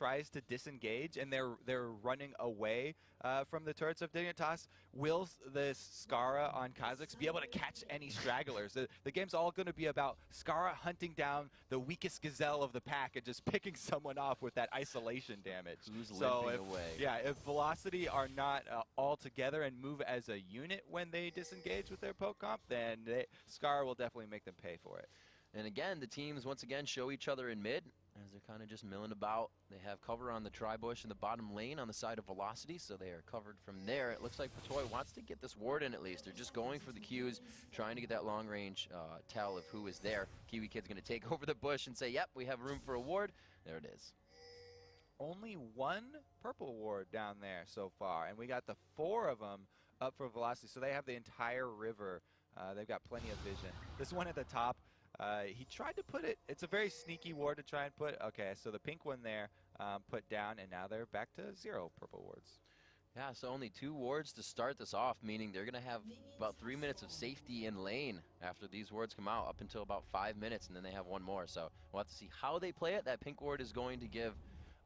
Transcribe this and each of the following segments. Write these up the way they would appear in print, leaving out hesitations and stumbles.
tries to disengage and they're running away from the turrets of Dignitas, will this Skara on Kha'Zix be able to catch any stragglers? The game's all going to be about Skara hunting down the weakest gazelle of the pack and just picking someone off with that isolation damage. Who's limping away? Yeah, if Velocity are not all together and move as a unit when they disengage with their poke comp, then Skara will definitely make them pay for it. And again, the teams once again show each other in mid as they're kind of just milling about. They have cover on the tri-bush in the bottom lane on the side of Velocity, so they are covered from there. It looks like Patoy wants to get this ward in at least. They're just going for the Qs, trying to get that long range tell of who is there. Kiwi Kid's going to take over the bush and say, yep, we have room for a ward. There it is. Only one purple ward down there so far, and we got the 4 of them up for Velocity, so they have the entire river. They've got plenty of vision. This one at the top, he tried to put it, it's a very sneaky ward to try and put. Okay, so the pink one there put down, and now they're back to 0 purple wards. Yeah, so only 2 wards to start this off, meaning they're going to have about 3 minutes of safety in lane after these wards come out, up until about 5 minutes, and then they have 1 more. So we'll have to see how they play it. That pink ward is going to give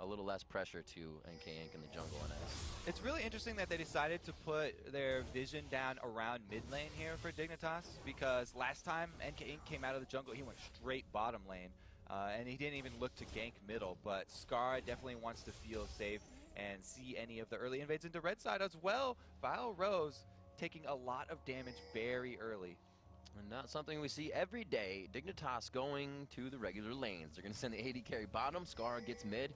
a little less pressure to NK Inc. in the jungle NS. It's really interesting that they decided to put their vision down around mid lane here for Dignitas, because last time NK Inc. came out of the jungle, he went straight bottom lane, and he didn't even look to gank middle, but Skara definitely wants to feel safe and see any of the early invades into red side as well. Vile Rose taking a lot of damage very early. And not something we see every day. Dignitas going to the regular lanes. They're going to send the AD carry bottom. Skara gets mid.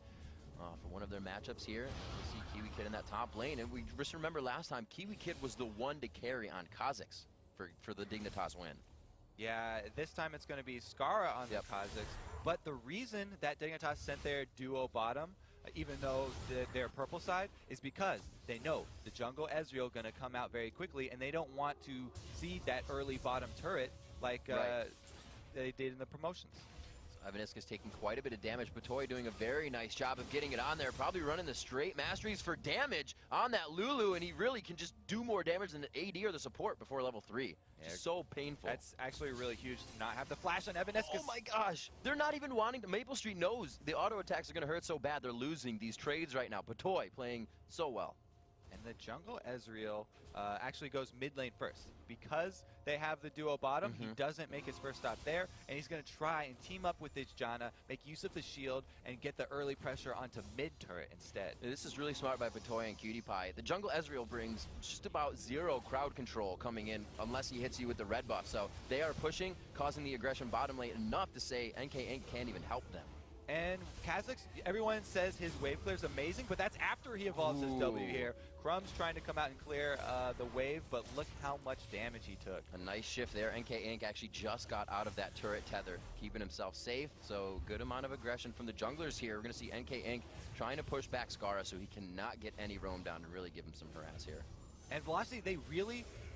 For one of their matchups here, we'll see Kiwi Kid in that top lane. And we just remember last time, Kiwi Kid was the one to carry on Kha'Zix for the Dignitas win. Yeah, this time it's going to be Skara on the Kha'Zix. But the reason that Dignitas sent their duo bottom, even though their purple side, is because they know the jungle Ezreal going to come out very quickly, and they don't want to see that early bottom turret like they did in the promotions. Avaniska's taking quite a bit of damage. Patoy doing a very nice job of getting it on there. Probably running the straight masteries for damage on that Lulu, and he really can just do more damage than the AD or the support before level 3. Yeah, just so painful. That's actually really huge to not have the flash on Avaniska. Oh my gosh! They're not even wanting to. Maple Street knows the auto attacks are going to hurt so bad. They're losing these trades right now. Patoy playing so well. And the jungle Ezreal actually goes mid lane first. Because they have the duo bottom, he doesn't make his first stop there, and he's going to try and team up with this Janna, make use of the shield, and get the early pressure onto mid turret instead. This is really smart by Patoy and Cutie Pie. The jungle Ezreal brings just about 0 crowd control coming in unless he hits you with the red buff. So they are pushing, causing the aggression bottom lane enough to say NK Inc. can't even help them. And Kha'Zix, everyone says his wave clear is amazing, but that's after he evolves his W here. Crumb's trying to come out and clear the wave, but look how much damage he took. A nice shift there. NK Inc. actually just got out of that turret tether, keeping himself safe. So good amount of aggression from the junglers here. We're going to see NK Inc. trying to push back Skara so he cannot get any roam down to really give him some harass here. And Velocity,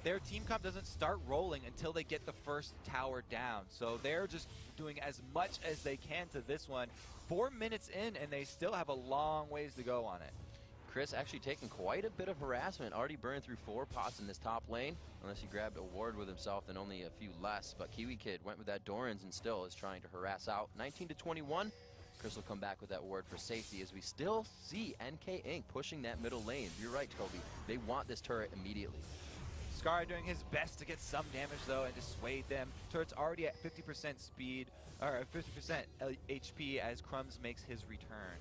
their team comp doesn't start rolling until they get the first tower down. So they're just doing as much as they can to this one. 4 minutes in, and they still have a long ways to go on it. Chris actually taking quite a bit of harassment. Already burned through 4 pots in this top lane. Unless he grabbed a ward with himself, then only a few less. But Kiwi Kid went with that Doran's and still is trying to harass out. 19 to 21. Chris will come back with that ward for safety as we still see NK Inc. pushing that middle lane. You're right, Toby. They want this turret immediately. Skara doing his best to get some damage though and dissuade them. Turret's already at 50% speed, or 50% HP as Crumbs makes his return.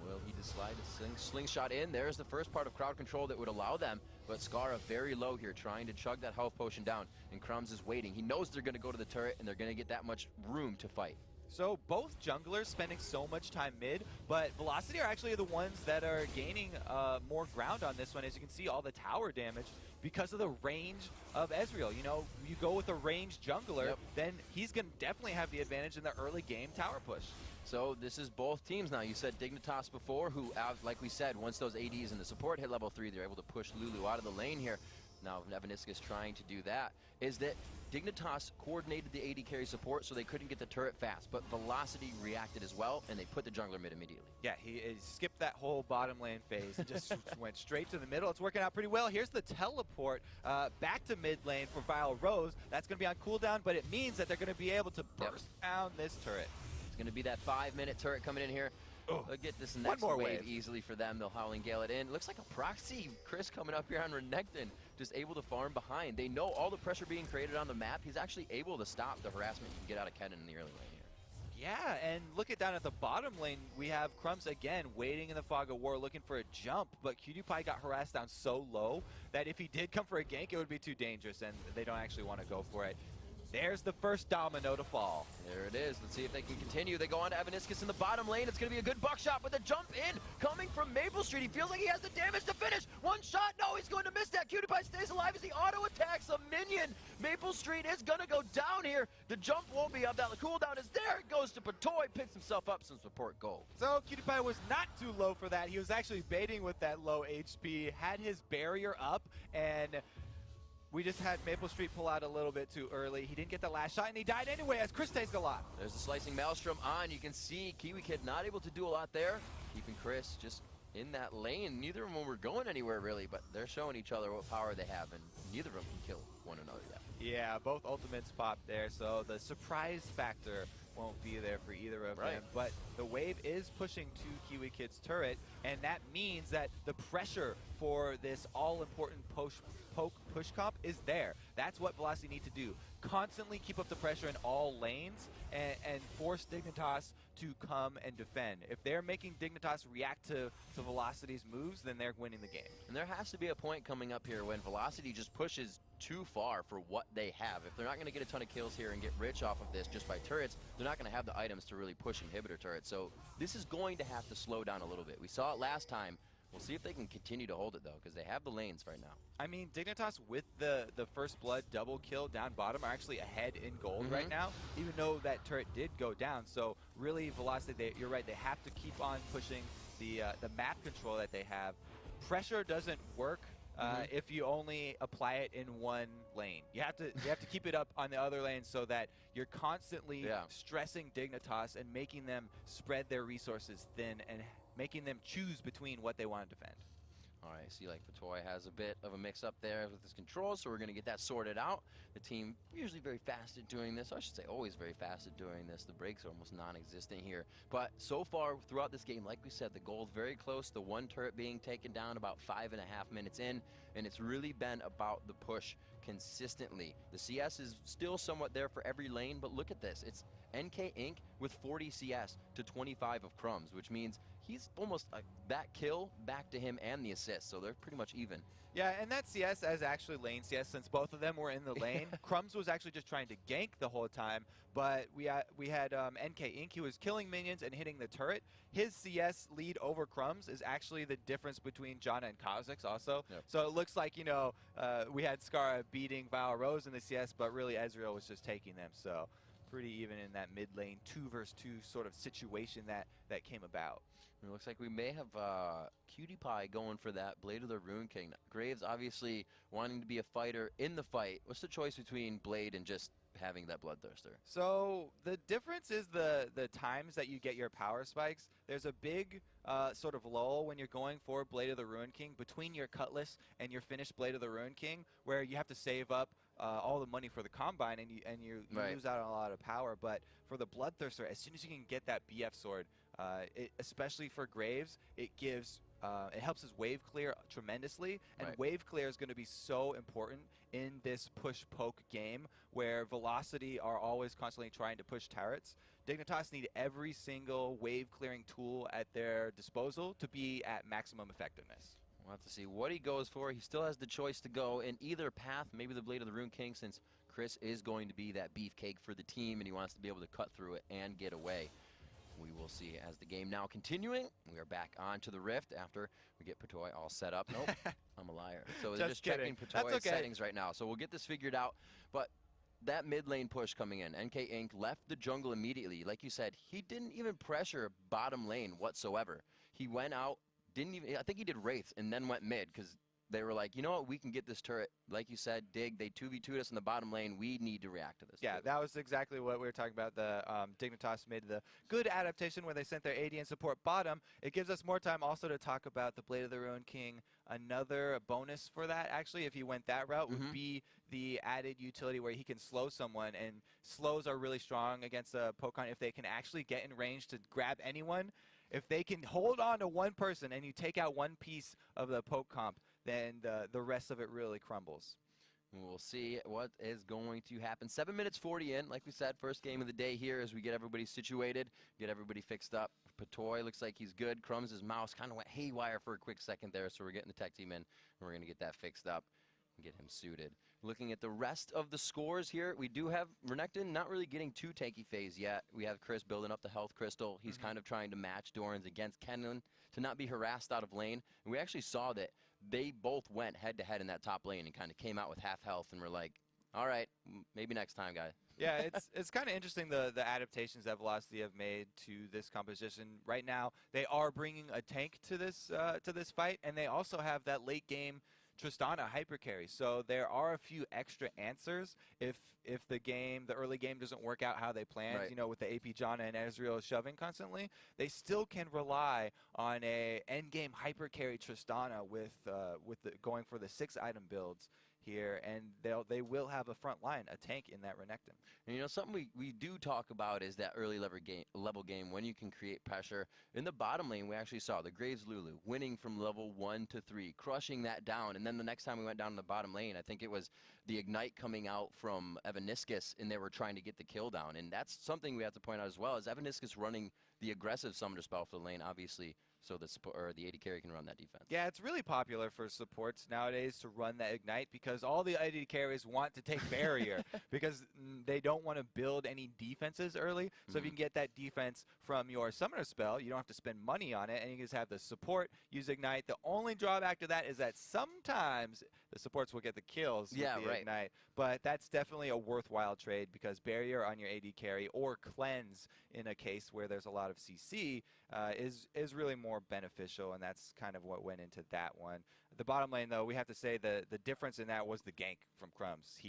Will he decide to slingshot in? There's the first part of crowd control that would allow them, but Skara very low here, trying to chug that health potion down, and Crumbs is waiting. He knows they're going to go to the turret, and they're going to get that much room to fight. So both junglers spending so much time mid, but Velocity are actually the ones that are gaining more ground on this one. As you can see, all the tower damage because of the range of Ezreal. You know, you go with a ranged jungler, then he's going to definitely have the advantage in the early game tower push. So this is both teams now. You said Dignitas before, who, like we said, once those ADs and the support hit level 3, they're able to push Lulu out of the lane here. Now Avaniska is trying to do that. Is that Dignitas coordinated the AD carry support so they couldn't get the turret fast, but Velocity reacted as well, and they put the jungler mid immediately. Yeah, he skipped that whole bottom lane phase and just went straight to the middle. It's working out pretty well. Here's the teleport back to mid lane for Vile Rose. That's going to be on cooldown, but it means that they're going to be able to burst down this turret. It's going to be that 5-minute turret coming in here. Oh, They'll get this one next more wave wave. easily for them. They'll Howling Gale it in. Looks like a proxy. Chris coming up here on Renekton, just able to farm behind. They know all the pressure being created on the map. He's actually able to stop the harassment you can get out of Kennen in the early lane here. Yeah, and look at down at the bottom lane, we have Crumbs again waiting in the fog of war looking for a jump, but QTPie got harassed down so low that if he did come for a gank, it would be too dangerous, and they don't actually want to go for it. There's the first domino to fall. There it is. Let's see if they can continue. They go on to Evaniscus in the bottom lane. It's going to be a good buckshot with a jump in coming from Maple Street. He feels like he has the damage to finish. One shot. No, he's going to miss that. QTPie stays alive as he auto attacks a minion. Maple Street is going to go down here. The jump won't be up. That cooldown is there. It goes to Patoy. Picks himself up some support gold. So QTPie was not too low for that. He was actually baiting with that low HP, had his barrier up, and we just had Maple Street pull out a little bit too early. He didn't get the last shot, and he died anyway as Chris stays alive. There's the slicing Maelstrom on. You can see Kiwi Kid not able to do a lot there. Keeping Chris just in that lane. Neither of them were going anywhere really, but they're showing each other what power they have, and neither of them can kill one another yet. Yeah, both ultimates popped there, so the surprise factor won't be there for either of them. But the wave is pushing to Kiwi Kid's turret, and that means that the pressure for this all-important poke push comp is there. That's what Velocity need to do. Constantly keep up the pressure in all lanes and force Dignitas to come and defend. If they're making Dignitas react to Velocity's moves, then they're winning the game. And there has to be a point coming up here when Velocity just pushes too far for what they have. If they're not going to get a ton of kills here and get rich off of this just by turrets, they're not going to have the items to really push inhibitor turrets. So this is going to have to slow down a little bit. We saw it last time. We'll see if they can continue to hold it, though, because they have the lanes right now. I mean, Dignitas with the first blood double kill down bottom are actually ahead in gold right now, even though that turret did go down. So really, Velocity, you're right, they have to keep on pushing the map control that they have. Pressure doesn't work if you only apply it in one lane. You have to keep it up on the other lane so that you're constantly stressing Dignitas and making them spread their resources thin and making them choose between what they want to defend. All right, see, like Patoy has a bit of a mix-up there with his controls, so we're going to get that sorted out. The team usually very fast at doing this. I should say always very fast at doing this. The breaks are almost non-existent here. But so far throughout this game, like we said, the goal's very close. The one turret being taken down about 5.5 minutes in, and it's really been about the push consistently. The CS is still somewhat there for every lane, but look at this. It's NK Inc. with 40 CS to 25 of Crumbs, which means he's almost that kill back to him and the assist, so they're pretty much even. Yeah, and that CS is actually lane CS since both of them were in the lane. Crumbs was actually just trying to gank the whole time, but we had NK Inc. He was killing minions and hitting the turret. His CS lead over Crumbs is actually the difference between Jana and Kha'Zix also. So it looks like, you know, we had Skara beating Val Rose in the CS, but really Ezreal was just taking them. So pretty even in that mid lane 2 versus 2 sort of situation that came about. It looks like we may have QTPie going for that Blade of the Rune King. Graves obviously wanting to be a fighter in the fight. What's the choice between Blade and just having that Bloodthirster? So the difference is the times that you get your power spikes. There's a big sort of lull when you're going for Blade of the Ruin King between your Cutlass and your finished Blade of the Ruin King, where you have to save up all the money for the Combine and you lose out on a lot of power. But for the Bloodthirster, as soon as you can get that BF sword, especially for Graves, it gives it helps his wave clear tremendously, and wave clear is going to be so important in this push-poke game where Velocity are always constantly trying to push turrets. Dignitas need every single wave-clearing tool at their disposal to be at maximum effectiveness. We'll have to see what he goes for. He still has the choice to go in either path, maybe the Blade of the Rune King, since Chris is going to be that beefcake for the team and he wants to be able to cut through it and get away. We will see as the game now continuing. We are back onto the Rift after we get Patoy all set up. Nope, I'm a liar. So they're just checking Patoy's settings right now. So we'll get this figured out. But that mid lane push coming in, NK Inc. left the jungle immediately. Like you said, he didn't even pressure bottom lane whatsoever. He went out, didn't even, I think he did Wraiths and then went mid because they were like, you know what, we can get this turret. Like you said, Dig, they 2v2'd us in the bottom lane. We need to react to this. Yeah, that was exactly what we were talking about. The Dignitas made the good adaptation where they sent their AD and support bottom. It gives us more time also to talk about the Blade of the Ruin King. Another bonus for that, actually, if he went that route, would be the added utility where he can slow someone. And slows are really strong against a Pokemon if they can actually get in range to grab anyone. if they can hold on to one person and you take out one piece of the poke comp, then the rest of it really crumbles. We'll see what is going to happen. 7 minutes 40 in, like we said, first game of the day here as we get everybody situated, get everybody fixed up. Patoy looks like he's good. Crumbs' mouse kind of went haywire for a quick second there, so we're getting the tech team in, and we're going to get that fixed up and get him suited. Looking at the rest of the scores here, we do have Renekton not really getting too tanky phase yet. We have Chris building up the health crystal. He's kind of trying to match Doran's against Kennen to not be harassed out of lane. And we actually saw that they both went head-to-head in that top lane and kind of came out with half health, and we're like, all right, maybe next time, guy. Yeah, it's kind of interesting the adaptations that Velocity have made to this composition. Right now, they are bringing a tank to this fight, and they also have that late game Tristana hyper carry. So there are a few extra answers if the early game doesn't work out how they planned. Right. You know, with the AP Janna and Ezreal shoving constantly, they still can rely on a end game hyper carry Tristana with going for the 6 item builds here, and they will have a front line, a tank in that Renekton. And you know, something we do talk about is that early level game when you can create pressure. In the bottom lane, we actually saw the Graves Lulu winning from level 1 to 3, crushing that down. And then the next time we went down to the bottom lane, I think it was the Ignite coming out from Evaniscus, and they were trying to get the kill down. And that's something we have to point out as well, is Evaniscus running the aggressive summoner spell for the lane, obviously, so the AD carry can run that defense. Yeah, it's really popular for supports nowadays to run that Ignite because all the AD carries want to take barrier because they don't want to build any defenses early. So if you can get that defense from your summoner spell, you don't have to spend money on it, and you can just have the support use Ignite. The only drawback to that is that sometimes the supports will get the kills with the Ignite. But that's definitely a worthwhile trade because barrier on your AD carry or cleanse in a case where there's a lot of CC is really more beneficial, and that's kind of what went into that one. The bottom lane, though, we have to say the difference in that was the gank from Crumbs.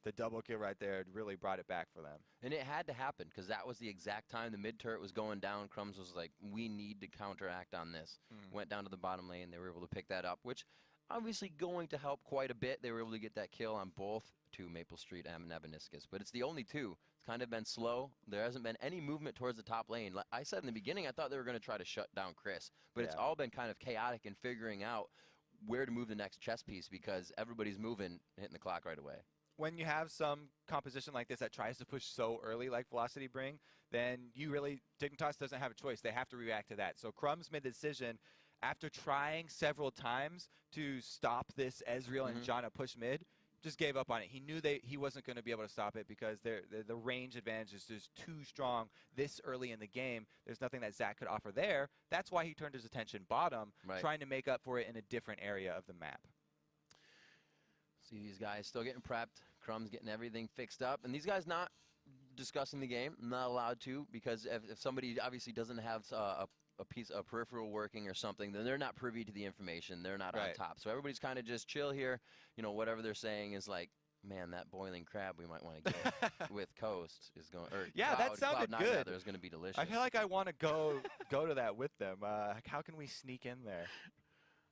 The double kill right there really brought it back for them. And it had to happen because that was the exact time the mid turret was going down. Crumbs was like, we need to counteract on this. Went down to the bottom lane. They were able to pick that up, which obviously going to help quite a bit. They were able to get that kill on both to Maple Street and Evaniscus, but it's the only two. It's kind of been slow. There hasn't been any movement towards the top lane. Like I said in the beginning, I thought they were going to try to shut down Chris, but it's all been kind of chaotic in figuring out where to move the next chess piece because everybody's moving, hitting the clock right away. When you have some composition like this that tries to push so early like Velocity bring, then Dignitas doesn't have a choice. They have to react to that. So Crumbs made the decision after trying several times to stop this Ezreal and Janna push mid, just gave up on it. He knew he wasn't going to be able to stop it because the range advantage is just too strong this early in the game. There's nothing that Zach could offer there. That's why he turned his attention bottom, trying to make up for it in a different area of the map. See these guys still getting prepped. Crumbs getting everything fixed up. And these guys not discussing the game, not allowed to, because if somebody obviously doesn't have a piece of peripheral working or something, then they're not privy to the information. They're not on top. So everybody's kind of just chill here. You know, whatever they're saying is like, man, that boiling crab we might want to get with Coast is going. Or yeah, that sounded Cloud9 good. Rather, is going to be delicious. I feel like I want to go to that with them. How can we sneak in there?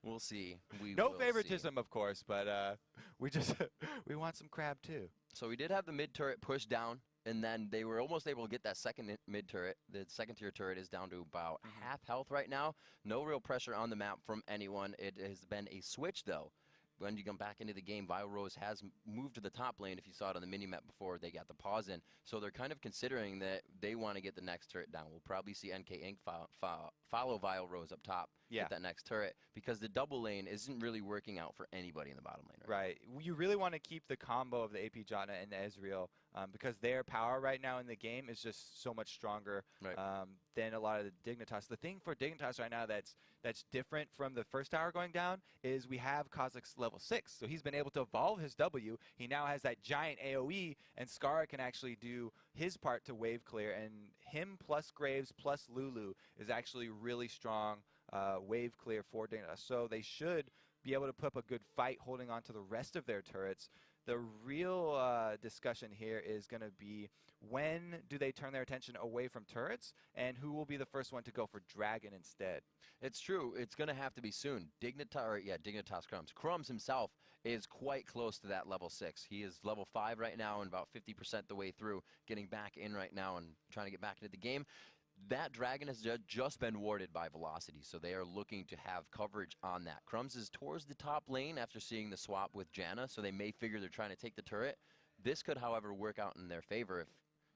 We'll see. No favoritism, of course, but we want some crab too. So we did have the mid turret pushed down, and then they were almost able to get that second mid turret. The second tier turret is down to about half health right now. No real pressure on the map from anyone. It has been a switch though. When you come back into the game, Vile Rose has moved to the top lane. If you saw it on the mini-map before, they got the pause in. So they're kind of considering that they want to get the next turret down. We'll probably see NK Inc. follow Vile Rose up top, get that next turret, because the double lane isn't really working out for anybody in the bottom lane. Right. You really want to keep the combo of the AP Janna and the Ezreal because their power right now in the game is just so much stronger than a lot of the Dignitas. The thing for Dignitas right now that's different from the first tower going down is we have Kozik's level 6. So he's been able to evolve his W. He now has that giant AoE, and Skara can actually do his part to wave clear. And him plus Graves plus Lulu is actually really strong wave clear for Dignitas. So they should be able to put up a good fight holding on to the rest of their turrets. The real discussion here is going to be when do they turn their attention away from turrets and who will be the first one to go for Dragon instead. It's true. It's going to have to be soon. Dignitas Crumbs. Crumbs himself is quite close to that level 6. He is level 5 right now and about 50% the way through, getting back in right now and trying to get back into the game. That dragon has just been warded by Velocity, so they are looking to have coverage on that. Crumbs is towards the top lane after seeing the swap with Janna, so they may figure they're trying to take the turret. This could, however, work out in their favor if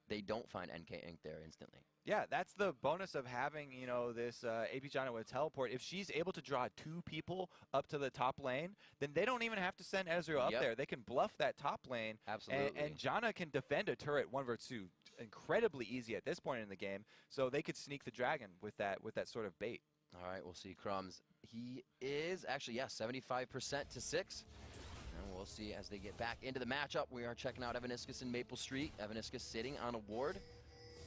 they don't find NK Inc. there instantly. Yeah, that's the bonus of having, you know, this AP Janna with teleport. If she's able to draw 2 people up to the top lane, then they don't even have to send Ezreal up there. They can bluff that top lane. Absolutely. And Janna can defend a turret 1 versus 2 incredibly easy at this point in the game. So they could sneak the dragon with that sort of bait. All right, we'll see Crumbs. He is actually, 75% to 6. And we'll see as they get back into the matchup. We are checking out Evaniscus and Maple Street. Evaniscus sitting on a ward.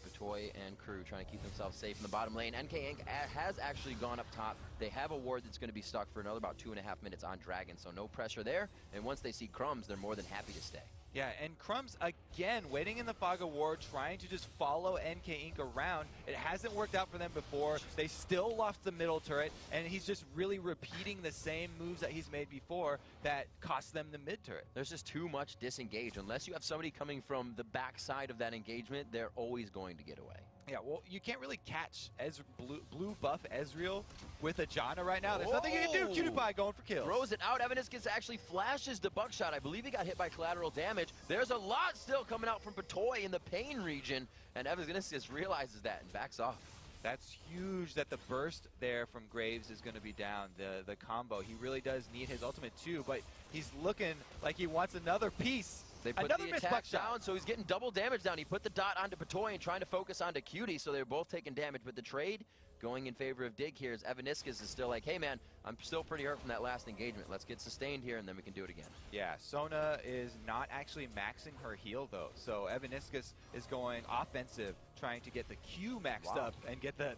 Batoy and crew trying to keep themselves safe in the bottom lane. NK Inc. has actually gone up top. They have a ward that's going to be stuck for another about 2.5 minutes on Dragon, so no pressure there. And once they see Crumbs, they're more than happy to stay. Yeah, and Crumbs, again, waiting in the fog of war, trying to just follow NK Inc. around. It hasn't worked out for them before. They still lost the middle turret, and he's just really repeating the same moves that he's made before that cost them the mid turret. There's just too much disengage. Unless you have somebody coming from the backside of that engagement, they're always going to get away. Yeah, well, you can't really catch blue buff Ezreal with a Janna right now. There's nothing you can do. Cutie Pie going for kills. Throws it out. Evaniscus actually flashes the buckshot. I believe he got hit by collateral damage. There's a lot still coming out from Patoy in the pain region, and Evaniscus realizes that and backs off. That's huge that the burst there from Graves is going to be down, the combo. He really does need his ultimate too, but he's looking like he wants another piece. They put another the attack down, so he's getting double damage down. He put the dot onto Patoy and trying to focus onto Cutie, so they're both taking damage. But the trade going in favor of Dig here is Evaniscus is still like, hey man, I'm still pretty hurt from that last engagement. Let's get sustained here and then we can do it again. Yeah, Sona is not actually maxing her heal though, so Evaniscus is going offensive, trying to get the Q maxed up and get the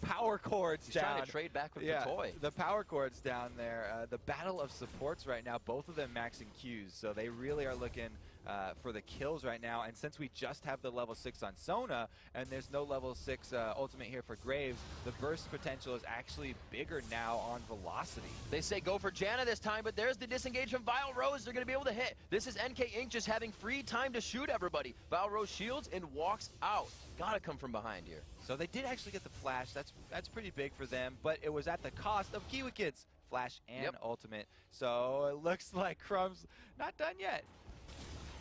power chords He's down. Trying to trade back with Patoy. The power chords down there. The battle of supports right now, both of them maxing Qs, so they really are looking for the kills right now. And since we just have the level 6 on Sona and there's no level 6 ultimate here for Graves, the burst potential is actually bigger now on Velocity. They say go for Janna this time, but there's the disengage from Vile Rose. They're going to be able to hit. This is NK Inc. just having free time to shoot everybody. Vile Rose shields and walks out. Gotta come from behind here. So they did actually get the flash. That's pretty big for them, but it was at the cost of Kiwi Kids flash and ultimate. So it looks like Crumbs not done yet.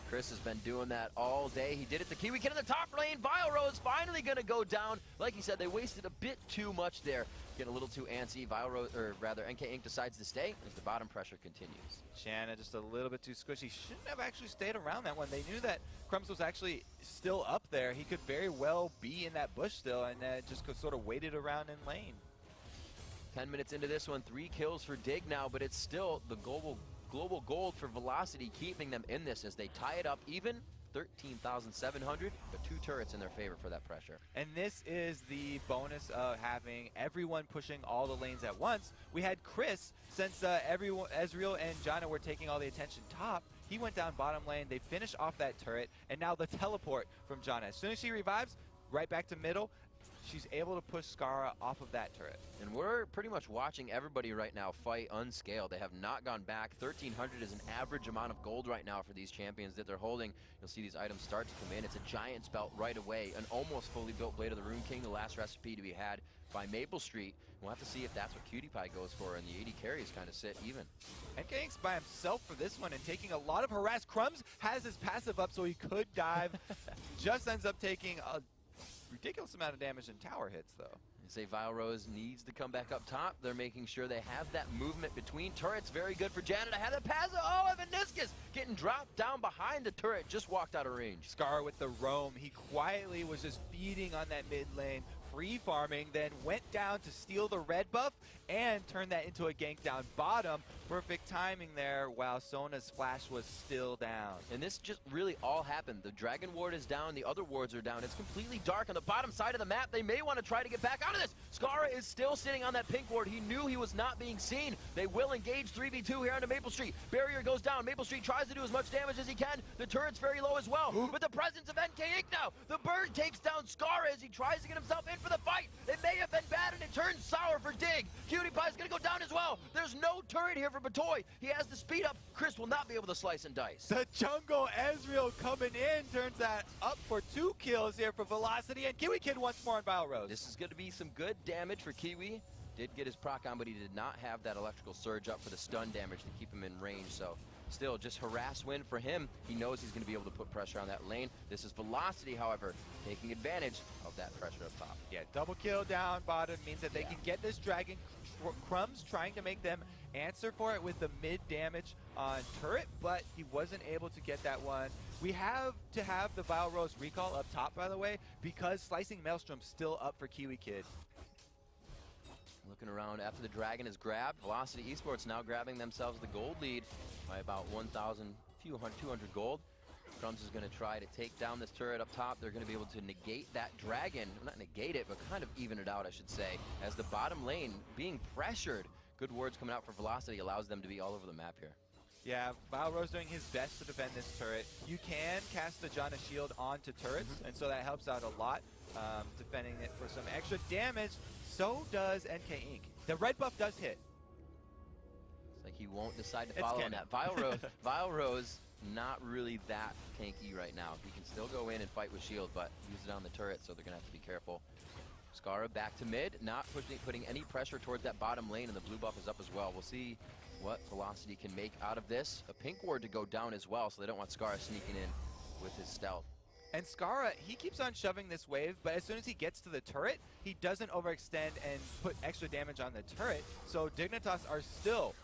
Chris has been doing that all day. He did it to Kiwi Kid in the top lane. Vile Rose finally going to go down. Like he said, they wasted a bit too much there. Getting a little too antsy. Vile Rose, or rather, NK Inc. decides to stay as the bottom pressure continues. Shanna just a little bit too squishy. Shouldn't have actually stayed around that one. They knew that Crumbs was actually still up there. He could very well be in that bush still, and just sort of waited around in lane. 10 minutes into this one, 3 kills for Dig now, but it's still the global gold for Velocity, keeping them in this as they tie it up even. 13,700, but 2 turrets in their favor for that pressure. And this is the bonus of having everyone pushing all the lanes at once. We had Chris, since Ezreal and Janna were taking all the attention top, he went down bottom lane, they finish off that turret, and now the teleport from Janna. As soon as she revives, right back to middle, she's able to push Skara off of that turret. And we're pretty much watching everybody right now fight unscaled. They have not gone back. 1,300 is an average amount of gold right now for these champions that they're holding. You'll see these items start to come in. It's a Giant's Belt right away. An almost fully built Blade of the Rune King, the last recipe to be had by Maple Street. We'll have to see if that's what Cutie Pie goes for, and the 80 carries kind of sit even. NK Inc.'s by himself for this one and taking a lot of harass. Crumbs has his passive up so he could dive. Just ends up taking a ridiculous amount of damage in tower hits, though. They say Vile Rose needs to come back up top. They're making sure they have that movement between turrets. Very good for Janet to have the pass. Oh, Evaniscus getting dropped down behind the turret. Just walked out of range. Scar with the roam. He quietly was just feeding on that mid lane, free farming, then went down to steal the red buff and turn that into a gank down bottom. Perfect timing there while Sona's splash was still down. And this just really all happened. The Dragon Ward is down, the other wards are down. It's completely dark on the bottom side of the map. They may want to try to get back onto this. Skara is still sitting on that pink ward. He knew he was not being seen. They will engage 3v2 here onto Maple Street. Barrier goes down. Maple Street tries to do as much damage as he can. The turret's very low as well. But the presence of NK Inc. now. The bird takes down Skara as he tries to get himself in for for the fight. It may have been bad, and it turns sour for Dig. Cutie Pie's gonna go down as well. There's no turret here for Batoy. He has the speed up. Chris will not be able to slice and dice. The jungle Ezreal coming in turns that up for 2 kills here for Velocity, and Kiwi Kid once more on Balrose. This is going to be some good damage for Kiwi. Did get his proc on, but he did not have that electrical surge up for the stun damage to keep him in range. So still, just harass win for him. He knows he's going to be able to put pressure on that lane. This is Velocity, however, taking advantage of that pressure up top. Yeah, double kill down bottom means that they can get this dragon. Crumbs trying to make them answer for it with the mid damage on turret, but he wasn't able to get that one. We have to have the Balrose recall up top, by the way, because Slicing Maelstrom's still up for Kiwi Kid. Looking around after the dragon is grabbed, Velocity eSports now grabbing themselves the gold lead by about 200 gold. Crumbs is going to try to take down this turret up top. They're going to be able to negate that dragon. Well, not negate it, but kind of even it out, I should say, as the bottom lane being pressured. Good words coming out for Velocity allows them to be all over the map here. Yeah, Balrose doing his best to defend this turret. You can cast the Janna shield onto turrets, and so that helps out a lot, defending it for some extra damage. So does NK Inc. The red buff does hit. It's like he won't decide to follow on that. Vile Rose, not really that tanky right now. He can still go in and fight with shield, but use it on the turret, so they're going to have to be careful. Skara back to mid, not putting any pressure towards that bottom lane, and the blue buff is up as well. We'll see what Velocity can make out of this. A pink ward to go down as well, so they don't want Skara sneaking in with his stealth. And Skara, he keeps on shoving this wave, but as soon as he gets to the turret, he doesn't overextend and put extra damage on the turret. So Dignitas are still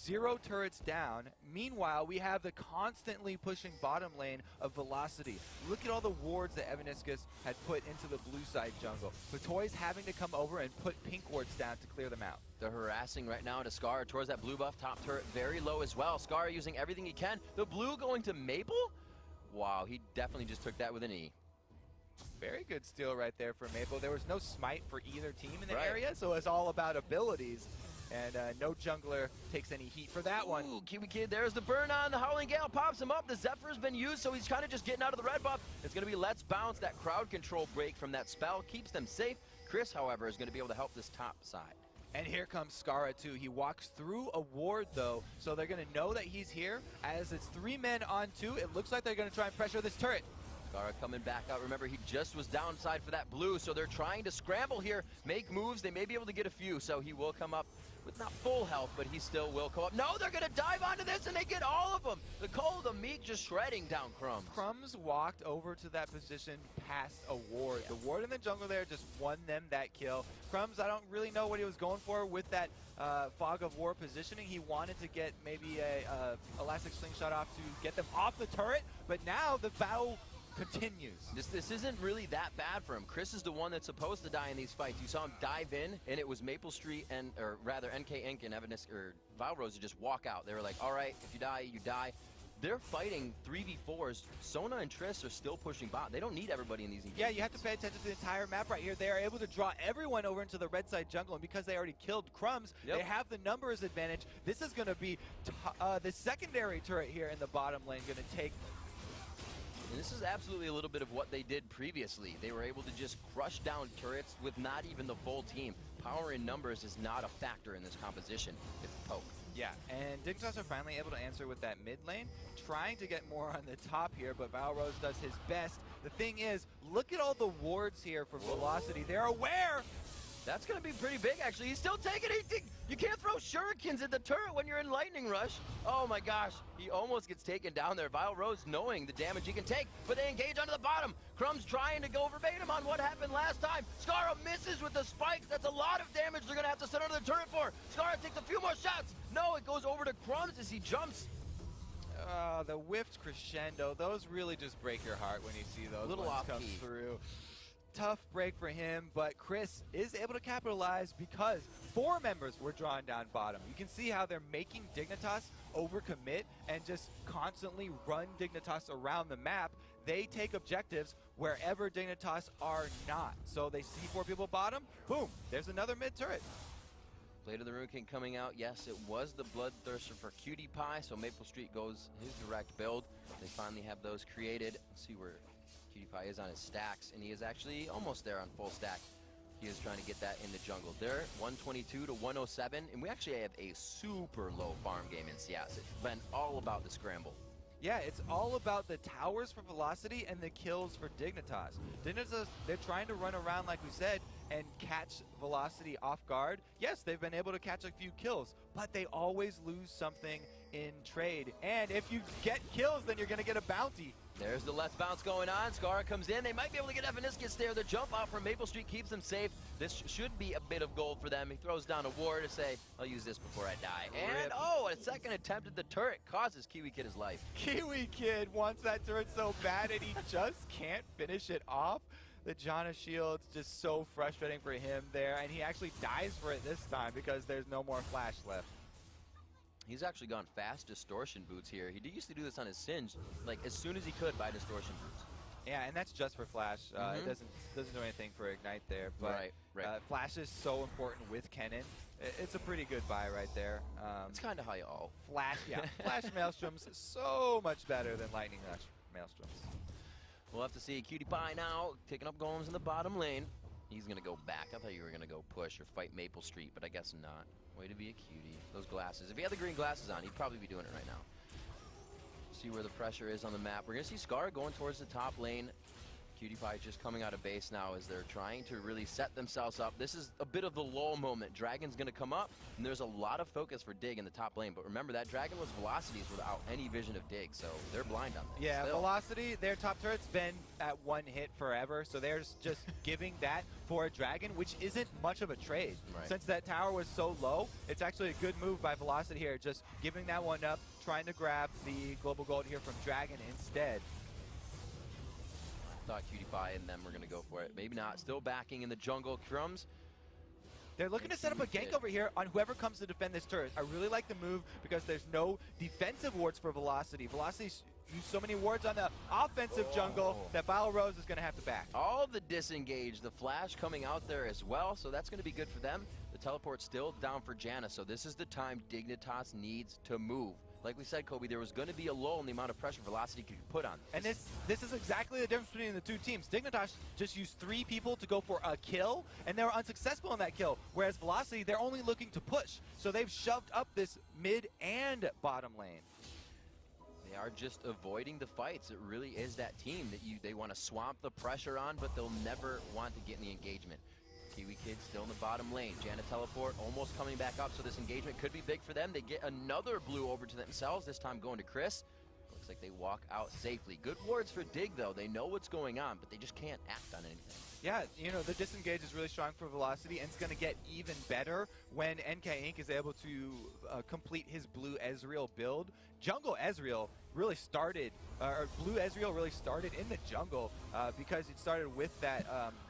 0 turrets down. Meanwhile, we have the constantly pushing bottom lane of Velocity. Look at all the wards that Evaniscus had put into the blue side jungle. Batoy's having to come over and put pink wards down to clear them out. They're harassing right now into Skara towards that blue buff. Top turret very low as well. Skara using everything he can. The blue going to Maple? Wow, he definitely just took that with an E. Very good steal right there for Maple. There was no smite for either team in the area, so it's all about abilities. And no jungler takes any heat for that one. Ooh, Kiwi Kid, there's the burn on. The Howling Gale pops him up. The Zephyr's been used, so he's kind of just getting out of the red buff. It's going to be Let's Bounce. That crowd control break from that spell keeps them safe. Chris, however, is going to be able to help this top side. And here comes Skara too. He walks through a ward though, so they're going to know that he's here. As it's 3 men on 2, it looks like they're going to try and pressure this turret. Skara coming back out. Remember, he just was downside for that blue, so they're trying to scramble here, make moves. They may be able to get a few, so he will come up with not full health, but he still will come up. No, they're going to dive onto this, and they get all of them. The Cole, the Meek just shredding down Crumbs. Crumbs walked over to that position past a ward. Yeah. The ward in the jungle there just won them that kill. Crumbs, I don't really know what he was going for with that Fog of War positioning. He wanted to get maybe a Elastic Slingshot off to get them off the turret, but now the battle continues. This isn't really that bad for him. Chris is the one that's supposed to die in these fights. You saw him dive in, and it was Maple Street or rather NK Inc. and Vile Rose to just walk out. They were like, all right, if you die, you die. They're fighting 3v4s. Sona and Triss are still pushing bot. They don't need everybody in these engagements. Yeah, you have to pay attention to the entire map right here. They are able to draw everyone over into the red side jungle, and because they already killed Crumbs, they have the numbers advantage. This is going to be the secondary turret here in the bottom lane going to take. And this is absolutely a little bit of what they did previously. They were able to just crush down turrets with not even the full team. Power in numbers is not a factor in this composition. It's poke. Yeah, and Dignitas are finally able to answer with that mid lane, trying to get more on the top here, but Balrose does his best. The thing is, look at all the wards here for Velocity. They're aware. That's going to be pretty big, actually. He's still taking it. You can't throw shurikens at the turret when you're in Lightning Rush. Oh, my gosh. He almost gets taken down there. Vile Rose knowing the damage he can take, but they engage onto the bottom. Crumbs trying to go verbatim on what happened last time. Skara misses with the spikes. That's a lot of damage they're going to have to set under the turret for. Skara takes a few more shots. No, it goes over to Crumbs as he jumps. The whiffed crescendo. Those really just break your heart when you see those little ones off come key. through. Tough break for him, but Chris is able to capitalize because 4 members were drawn down bottom. You can see how they're making Dignitas overcommit and just constantly run Dignitas around the map. They take objectives wherever Dignitas are not. So they see 4 people bottom, boom, there's another mid turret. Blade of the Rune King coming out. Yes, it was the Bloodthirster for Cutie Pie, so Maple Street goes his direct build. They finally have those created. Let's see where Cutie Pie is on his stacks, and he is actually almost there on full stack. He is trying to get that in the jungle. They're 122 to 107, and we actually have a super low farm game in CS. It's been all about the scramble. Yeah, it's all about the towers for Velocity and the kills for Dignitas. Dignitas, they're trying to run around, like we said, and catch Velocity off guard. Yes, they've been able to catch a few kills, but they always lose something in trade. And if you get kills, then you're going to get a bounty. There's the Let's Bounce going on. Skara comes in. They might be able to get Evaniscus there. The jump out from Maple Street keeps them safe. This should be a bit of gold for them. He throws down a ward to say, I'll use this before I die. And, oh, a second attempt at the turret causes Kiwi Kid his life. Kiwi Kid wants that turret so bad, and he just can't finish it off. The Janna shield's just so frustrating for him there, and he actually dies for it this time because there's no more flash left. He's actually gone fast distortion boots here. He used to do this on his Singe, like as soon as he could buy distortion boots. Yeah, and that's just for Flash. It doesn't do anything for Ignite there. But right. Flash is so important with Kennen. It's a pretty good buy right there. It's kind of how you all. Flash Maelstroms so much better than Lightning Maelstroms. We'll have to see. Cutie Pie now taking up golems in the bottom lane. He's going to go back. I thought you were going to go push or fight Maple Street, but I guess not. Way to be a cutie. Those glasses. If he had the green glasses on, he'd probably be doing it right now. See where the pressure is on the map. We're going to see Scar going towards the top lane. Cutie Pie just coming out of base now as they're trying to really set themselves up. This is a bit of the lull moment. Dragon's going to come up, and there's a lot of focus for Dig in the top lane. But remember, that Dragon was Velocity's without any vision of Dig, so they're blind on that. Yeah, still. Velocity, their top turret's been at one hit forever, so they're just giving that for a Dragon, which isn't much of a trade. Right. Since that tower was so low, it's actually a good move by Velocity here, just giving that one up, trying to grab the global gold here from Dragon instead. Thought Cutie Pie and them were going to go for it. Maybe not. Still backing in the jungle. Crumbs. They're looking to set up a gank over here on whoever comes to defend this turret. I really like the move because there's no defensive wards for Velocity. Velocity's used so many wards on the offensive jungle that Vile Rose is going to have to back. All the disengage. The flash coming out there as well, so that's going to be good for them. The teleport's still down for Janna, so this is the time Dignitas needs to move. Like we said, Kobe, there was going to be a lull in the amount of pressure Velocity could put on. And this is exactly the difference between the two teams. Dignitas just used 3 people to go for a kill, and they were unsuccessful in that kill. Whereas Velocity, they're only looking to push. So they've shoved up this mid and bottom lane. They are just avoiding the fights. It really is that team that they want to swamp the pressure on, but they'll never want to get in the engagement. Kiwi Kid still in the bottom lane. Janna teleport almost coming back up, so this engagement could be big for them. They get another blue over to themselves, this time going to Chris. Looks like they walk out safely. Good wards for Dig, though. They know what's going on, but they just can't act on anything. Yeah, you know, the disengage is really strong for Velocity, and it's going to get even better when NK Inc. is able to complete his blue Ezreal build. Jungle Ezreal really started, or blue Ezreal really started in the jungle because it started with that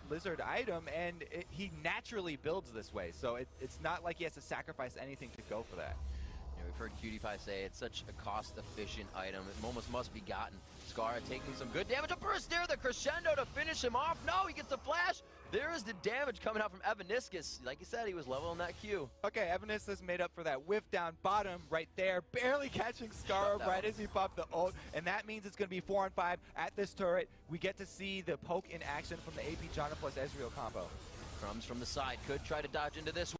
lizard item, and he naturally builds this way. So it's not like he has to sacrifice anything to go for that. We've heard Cutie Pie say it's such a cost-efficient item. It almost must be gotten. Skara taking some good damage. A burst there, the crescendo to finish him off. No, he gets the flash. There is the damage coming out from Evaniscus. Like you said, he was leveling that Q. Okay, Evaniscus made up for that whiff down bottom right there, barely catching Skara right as he popped the ult, and that means it's going to be 4-on-5 at this turret. We get to see the poke in action from the AP Janna plus Ezreal combo. Crumbs from the side could try to dodge into this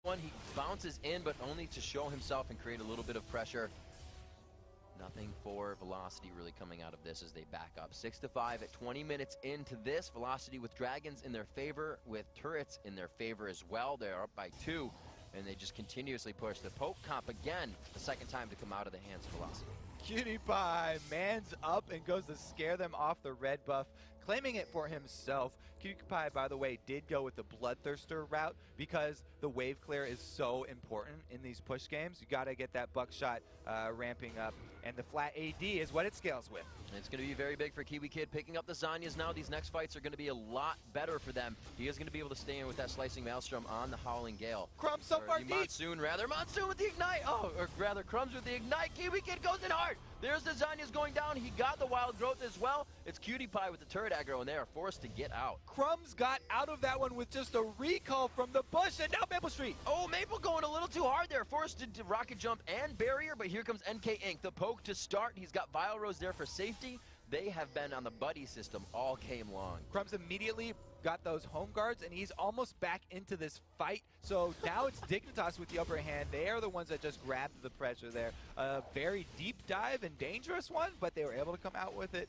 one. He bounces in, but only to show himself and create a little bit of pressure. Nothing for Velocity really coming out of this as they back up. 6-5 at 20 minutes into this. Velocity with dragons in their favor, with turrets in their favor as well. They're up by 2, and they just continuously push. The poke comp again, the second time to come out of the hands of Velocity. Cutie Pie mans up and goes to scare them off the red buff, claiming it for himself. Cutie Pie, by the way, did go with the Bloodthirster route because the wave clear is so important in these push games. You got to get that buckshot ramping up, and the flat AD is what it scales with. It's going to be very big for Kiwi Kid picking up the Zanyas now. These next fights are going to be a lot better for them. He is going to be able to stay in with that Slicing Maelstrom on the Howling Gale. Crumbs so far deep. Monsoon, rather. Monsoon with the Ignite. Oh, or rather, Crumbs with the Ignite. Kiwi Kid goes in hard. There's the Zanyas going down. He got the Wild Growth as well. It's Cutie Pie with the turret aggro, and they are forced to get out. Crumbs got out of that one with just a recall from the bush, and now Maple Street. Oh, Maple going a little too hard there. Forced to rocket jump and barrier, but here comes NK Inc. The poke to start. He's got Vile Rose there for safety. They have been on the buddy system all game long. Crumbs immediately got those home guards, and he's almost back into this fight. So now it's Dignitas with the upper hand. They are the ones that just grabbed the pressure there. A very deep dive and dangerous one, but they were able to come out with it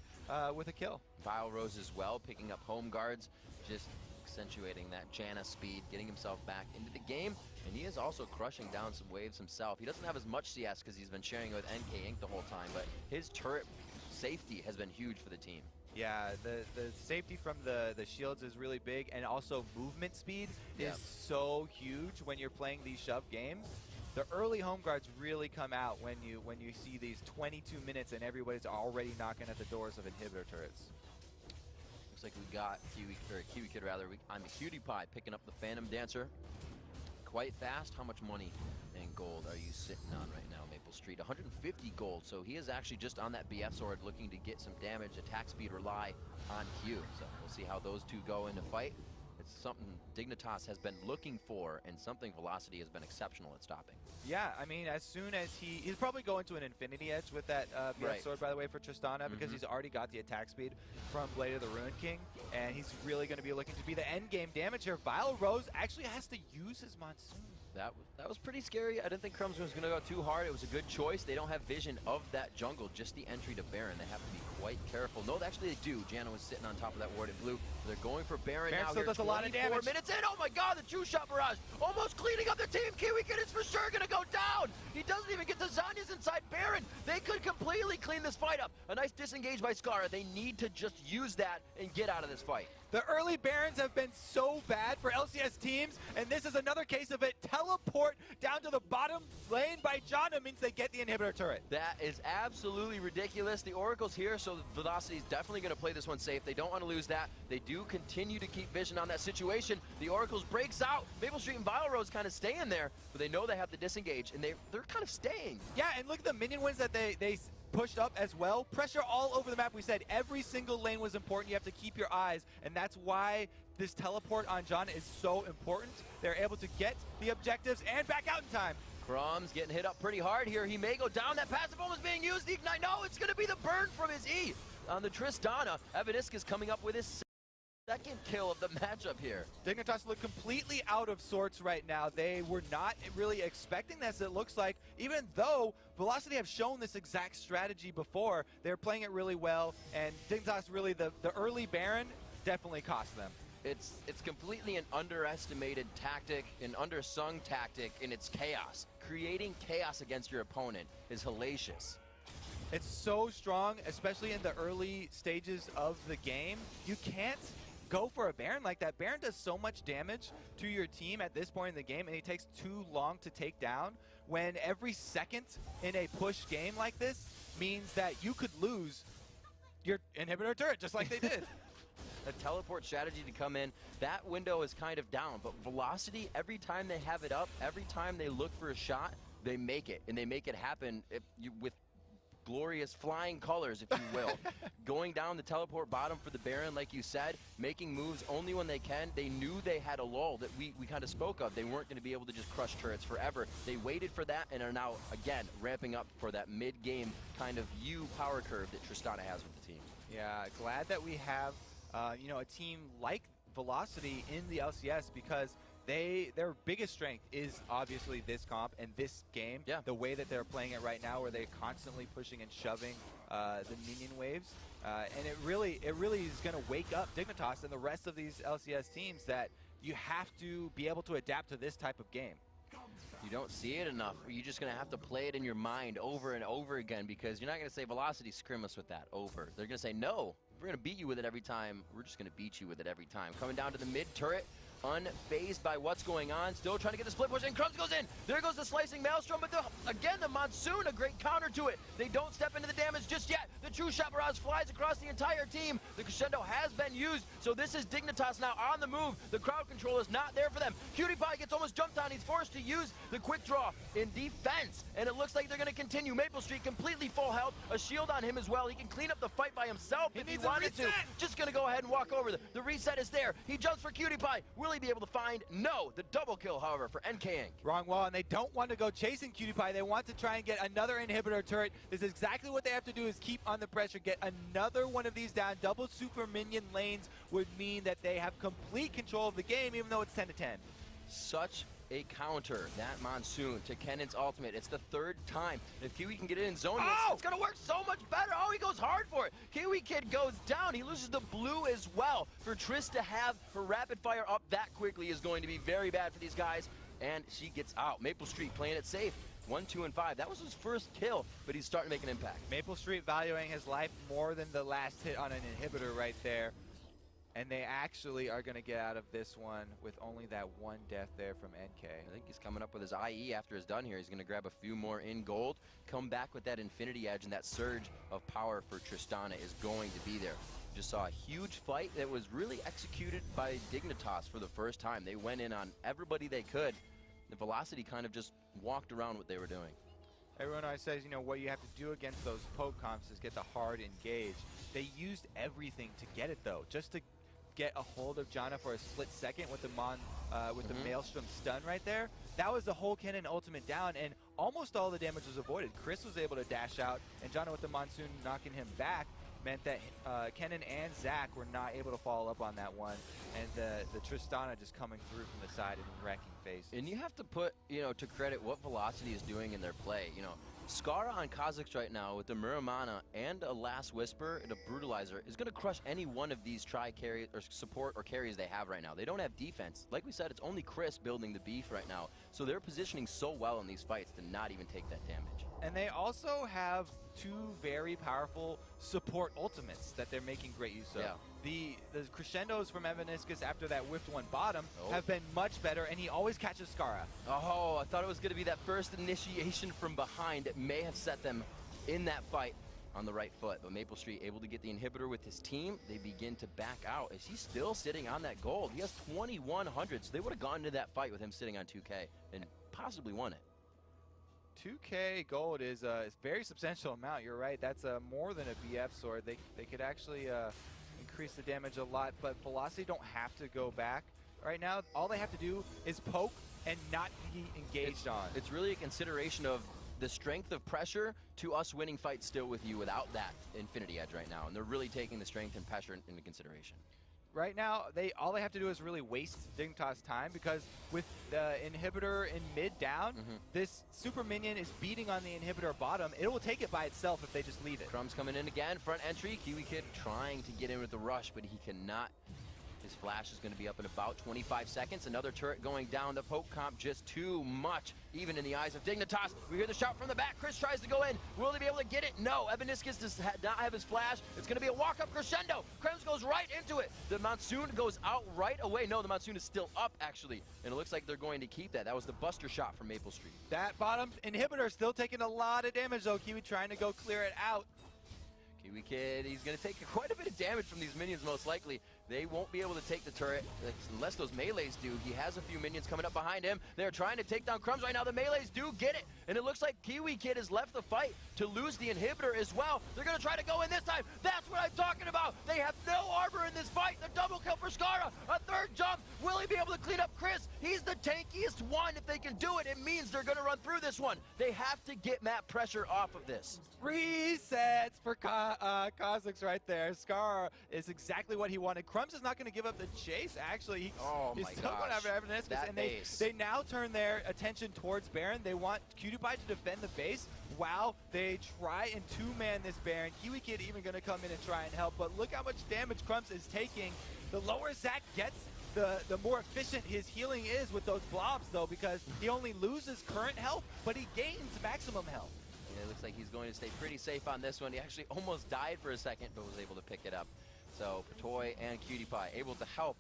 with a kill. Vile Rose as well, picking up home guards, just accentuating that Janna speed, getting himself back into the game, and he is also crushing down some waves himself. He doesn't have as much CS because he's been sharing it with NK Inc. the whole time, but his turret safety has been huge for the team. Yeah, the safety from the shields is really big, and also movement speed is so huge when you're playing these shove games. The early home guards really come out when you see these 22 minutes and everybody's already knocking at the doors of inhibitor turrets. Looks like we got Kiwi Kid rather. I'm a Cutie Pie picking up the Phantom Dancer quite fast. How much money and gold are you sitting on right now, Maple Street? 150 gold. So he is actually just on that BF sword looking to get some damage. Attack speed rely on Q. So we'll see how those two go into fight. It's something Dignitas has been looking for, and something Velocity has been exceptional at stopping. Yeah, I mean, as soon as he'll probably go into an Infinity Edge with that BF sword, by the way, for Tristana, because he's already got the attack speed from Blade of the Ruined King, and he's really going to be looking to be the end game damage here. Vile Rose actually has to use his Monsoon. That was pretty scary. I didn't think Crumbs was going to go too hard. It was a good choice. They don't have vision of that jungle, just the entry to Baron. They have to be quite careful. No, actually they do. Janna was sitting on top of that ward in blue. They're going for Baron now. Still does a lot of damage. 4 minutes in. Oh my god, the true shot barrage. Almost cleaning up their team. Kiwi Kid is for sure going to go down. He doesn't even get the Zanya's inside Baron. They could completely clean this fight up. A nice disengage by Scar. They need to just use that and get out of this fight. The early Barons have been so bad for LCS teams, and this is another case of it. Teleport down to the bottom lane by Janna means they get the inhibitor turret. That is absolutely ridiculous. The Oracle's here, so Velocity is definitely going to play this one safe. They don't want to lose that. They do continue to keep vision on that situation. The Oracle's breaks out. Maple Street and Vile Rose kind of staying there, but they know they have the disengage, and they're kind of staying. Yeah, and look at the minion wins that they pushed up as well. Pressure all over the map. We said every single lane was important. You have to keep your eyes, and that's why this teleport on Janna is so important. They're able to get the objectives and back out in time. Crumbs getting hit up pretty hard here. He may go down. That passive almost being used. The ignite. No, it's going to be the burn from his E on the Tristana. Evanisk is coming up with his second kill of the matchup here. Dignitas look completely out of sorts right now. They were not really expecting this, it looks like, even though Velocity have shown this exact strategy before. They're playing it really well, and Dignitas really, the early Baron definitely cost them. It's completely an underestimated tactic, an undersung tactic, and it's chaos. Creating chaos against your opponent is hellacious. It's so strong, especially in the early stages of the game. You can't go for a Baron like that. Baron does so much damage to your team at this point in the game, and he takes too long to take down, when every second in a push game like this means that you could lose your inhibitor turret, just like they did. A teleport strategy to come in, that window is kind of down, but Velocity, every time they have it up, every time they look for a shot, they make it, and they make it happen with glorious flying colors, if you will. Going down the teleport bottom for the Baron, like you said, making moves only when they can. They knew they had a lull that we kind of spoke of. They weren't going to be able to just crush turrets forever. They waited for that and are now, again, ramping up for that mid-game kind of power curve that Tristana has with the team. Yeah, glad that we have you know, a team like Velocity in the LCS, because their biggest strength is obviously this comp and this game. Yeah. The way that they're playing it right now, where they're constantly pushing and shoving the minion waves, and it really is going to wake up Dignitas and the rest of these LCS teams that you have to be able to adapt to this type of game. You don't see it enough. You're just going to have to play it in your mind over and over again, because you're not going to say Velocity scrim us with that over. They're going to say, no, we're going to beat you with it every time. We're just going to beat you with it every time. Coming down to the mid turret, unfazed by what's going on, still trying to get the split push, and Crumbs goes in. There goes the slicing maelstrom, but again, the Monsoon, a great counter to it. They don't step into the damage just yet. The true shot barrage flies across the entire team. The crescendo has been used, so this is Dignitas now on the move. The crowd control is not there for them. Cutie Pie gets almost jumped on. He's forced to use the quick draw in defense, and it looks like they're going to continue. Maple Street completely full health, a shield on him as well. He can clean up the fight by himself if he wanted to. Just going to go ahead and walk over. The reset is there. He jumps for Cutie Pie. Will will he be able to find? No, the double kill, however, for NK Inc. Wrong wall, and they don't want to go chasing PewDiePie. They want to try and get another inhibitor turret. This is exactly what they have to do, is keep on the pressure, get another one of these down. Double super minion lanes would mean that they have complete control of the game, even though it's 10 to 10. Such a counter, that Monsoon to Kennan's ultimate. It's the third time. If Kiwi can get it in zone, it's going to work so much better. Oh, he goes hard for it. Kiwi Kid goes down. He loses the blue as well. For Triss to have her rapid fire up that quickly is going to be very bad for these guys. And she gets out. Maple Street playing it safe. 1, 2, and 5. That was his first kill, but he's starting to make an impact. Maple Street valuing his life more than the last hit on an inhibitor right there. And they actually are going to get out of this one with only that one death there from NK. I think he's coming up with his IE after he's done here. He's going to grab a few more in gold, come back with that Infinity Edge, and that surge of power for Tristana is going to be there. Just saw a huge fight that was really executed by Dignitas for the first time. They went in on everybody they could. The Velocity kind of just walked around what they were doing. Everyone always says, you know, what you have to do against those poke comps is get the hard engage. They used everything to get it, though, just to get a hold of Janna for a split second with the the Maelstrom stun right there. That was the whole Kennen ultimate down, and almost all the damage was avoided. Chris was able to dash out, and Janna with the Monsoon knocking him back meant that Kennen and Zach were not able to follow up on that one, and the Tristana just coming through from the side and wrecking faces. And you have to put, you know, to credit what Velocity is doing in their play. You know, Skara on Kha'Zix right now with the Muramana and a Last Whisper and a Brutalizer is going to crush any one of these tri-carry or support or carries they have right now. They don't have defense. Like we said, it's only Chris building the beef right now. So they're positioning so well in these fights to not even take that damage. And they also have two very powerful support ultimates that they're making great use of. Yeah. The crescendos from Evaniscus after that whiffed one bottom have been much better, and he always catches Skara. Oh, I thought it was going to be that first initiation from behind that may have set them in that fight on the right foot. But Maple Street able to get the inhibitor with his team. They begin to back out. Is he still sitting on that gold? He has 2,100, so they would have gone into that fight with him sitting on 2K and possibly won it. 2K gold is a very substantial amount. You're right. That's more than a BF sword. They could actually increase the damage a lot, but Velocity don't have to go back right now. All they have to do is poke and not be engaged on. It's really a consideration of the strength of pressure to us winning fights still with you without that Infinity Edge right now, and they're really taking the strength and pressure into consideration. Right now, all they have to do is really waste Dignitas time, because with the inhibitor in mid down, this super minion is beating on the inhibitor bottom. It will take it by itself if they just leave it. Crumbs coming in again, front entry. Kiwi Kid trying to get in with the rush, but he cannot. His flash is going to be up in about 25 seconds. Another turret going down. The poke comp just too much, even in the eyes of Dignitas. We hear the shot from the back. Chris tries to go in. Will they be able to get it? No. Evaniscus does not have his flash. It's going to be a walk-up crescendo. Krems goes right into it. The Monsoon goes out right away. No, the Monsoon is still up, actually. And it looks like they're going to keep that. That was the buster shot from Maple Street. That bottom inhibitor still taking a lot of damage, though. Kiwi trying to go clear it out. Kiwi Kid, he's going to take quite a bit of damage from these minions, most likely. They won't be able to take the turret unless those melees do. He has a few minions coming up behind him. They're trying to take down Crumbs right now. The melees do get it, and it looks like Kiwi Kid has left the fight to lose the inhibitor as well. They're going to try to go in this time. That's what I'm talking about. They have no armor in this fight. The double kill for Skara. A third jump. Will he be able to clean up Chris? He's the tankiest one. If they can do it, it means they're going to run through this one. They have to get map pressure off of this. Resets for Kha'Zix right there. Skara is exactly what he wanted. Crumbs is not going to give up the chase, actually. He's still going after Evaniscus, and they now turn their attention towards Baron. They want PewDiePie to defend the base while they try and two-man this Baron. Kiwi Kid even going to come in and try and help, but look how much damage Crumbs is taking. The lower Zach gets, the more efficient his healing is with those blobs, though, because he only loses current health, but he gains maximum health. Yeah, it looks like he's going to stay pretty safe on this one. He actually almost died for a second, but was able to pick it up. So Patoy and PewDiePie able to help.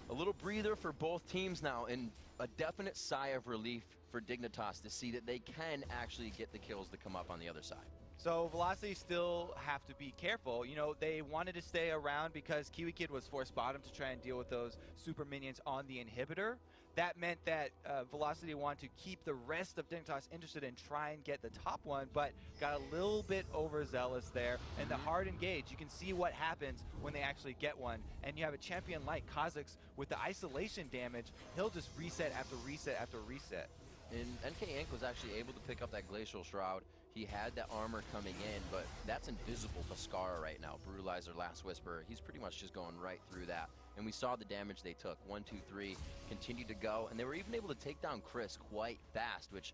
A little breather for both teams now, and a definite sigh of relief for Dignitas to see that they can actually get the kills to come up on the other side. So Velocity still have to be careful. You know, they wanted to stay around because Kiwi Kid was forced bottom to try and deal with those super minions on the inhibitor. that meant that Velocity wanted to keep the rest of Dignitas interested in try and get the top one, but got a little bit overzealous there. And the hard engage, you can see what happens when they actually get one. And you have a champion like Kha'Zix with the isolation damage. He'll just reset after reset after reset. And NK Inc. was actually able to pick up that Glacial Shroud. He had that armor coming in, but that's invisible to Scar right now. Brutalizer, Last Whisper, he's pretty much just going right through that. And we saw the damage they took. 1, 2, 3, continued to go. And they were even able to take down Chris quite fast, which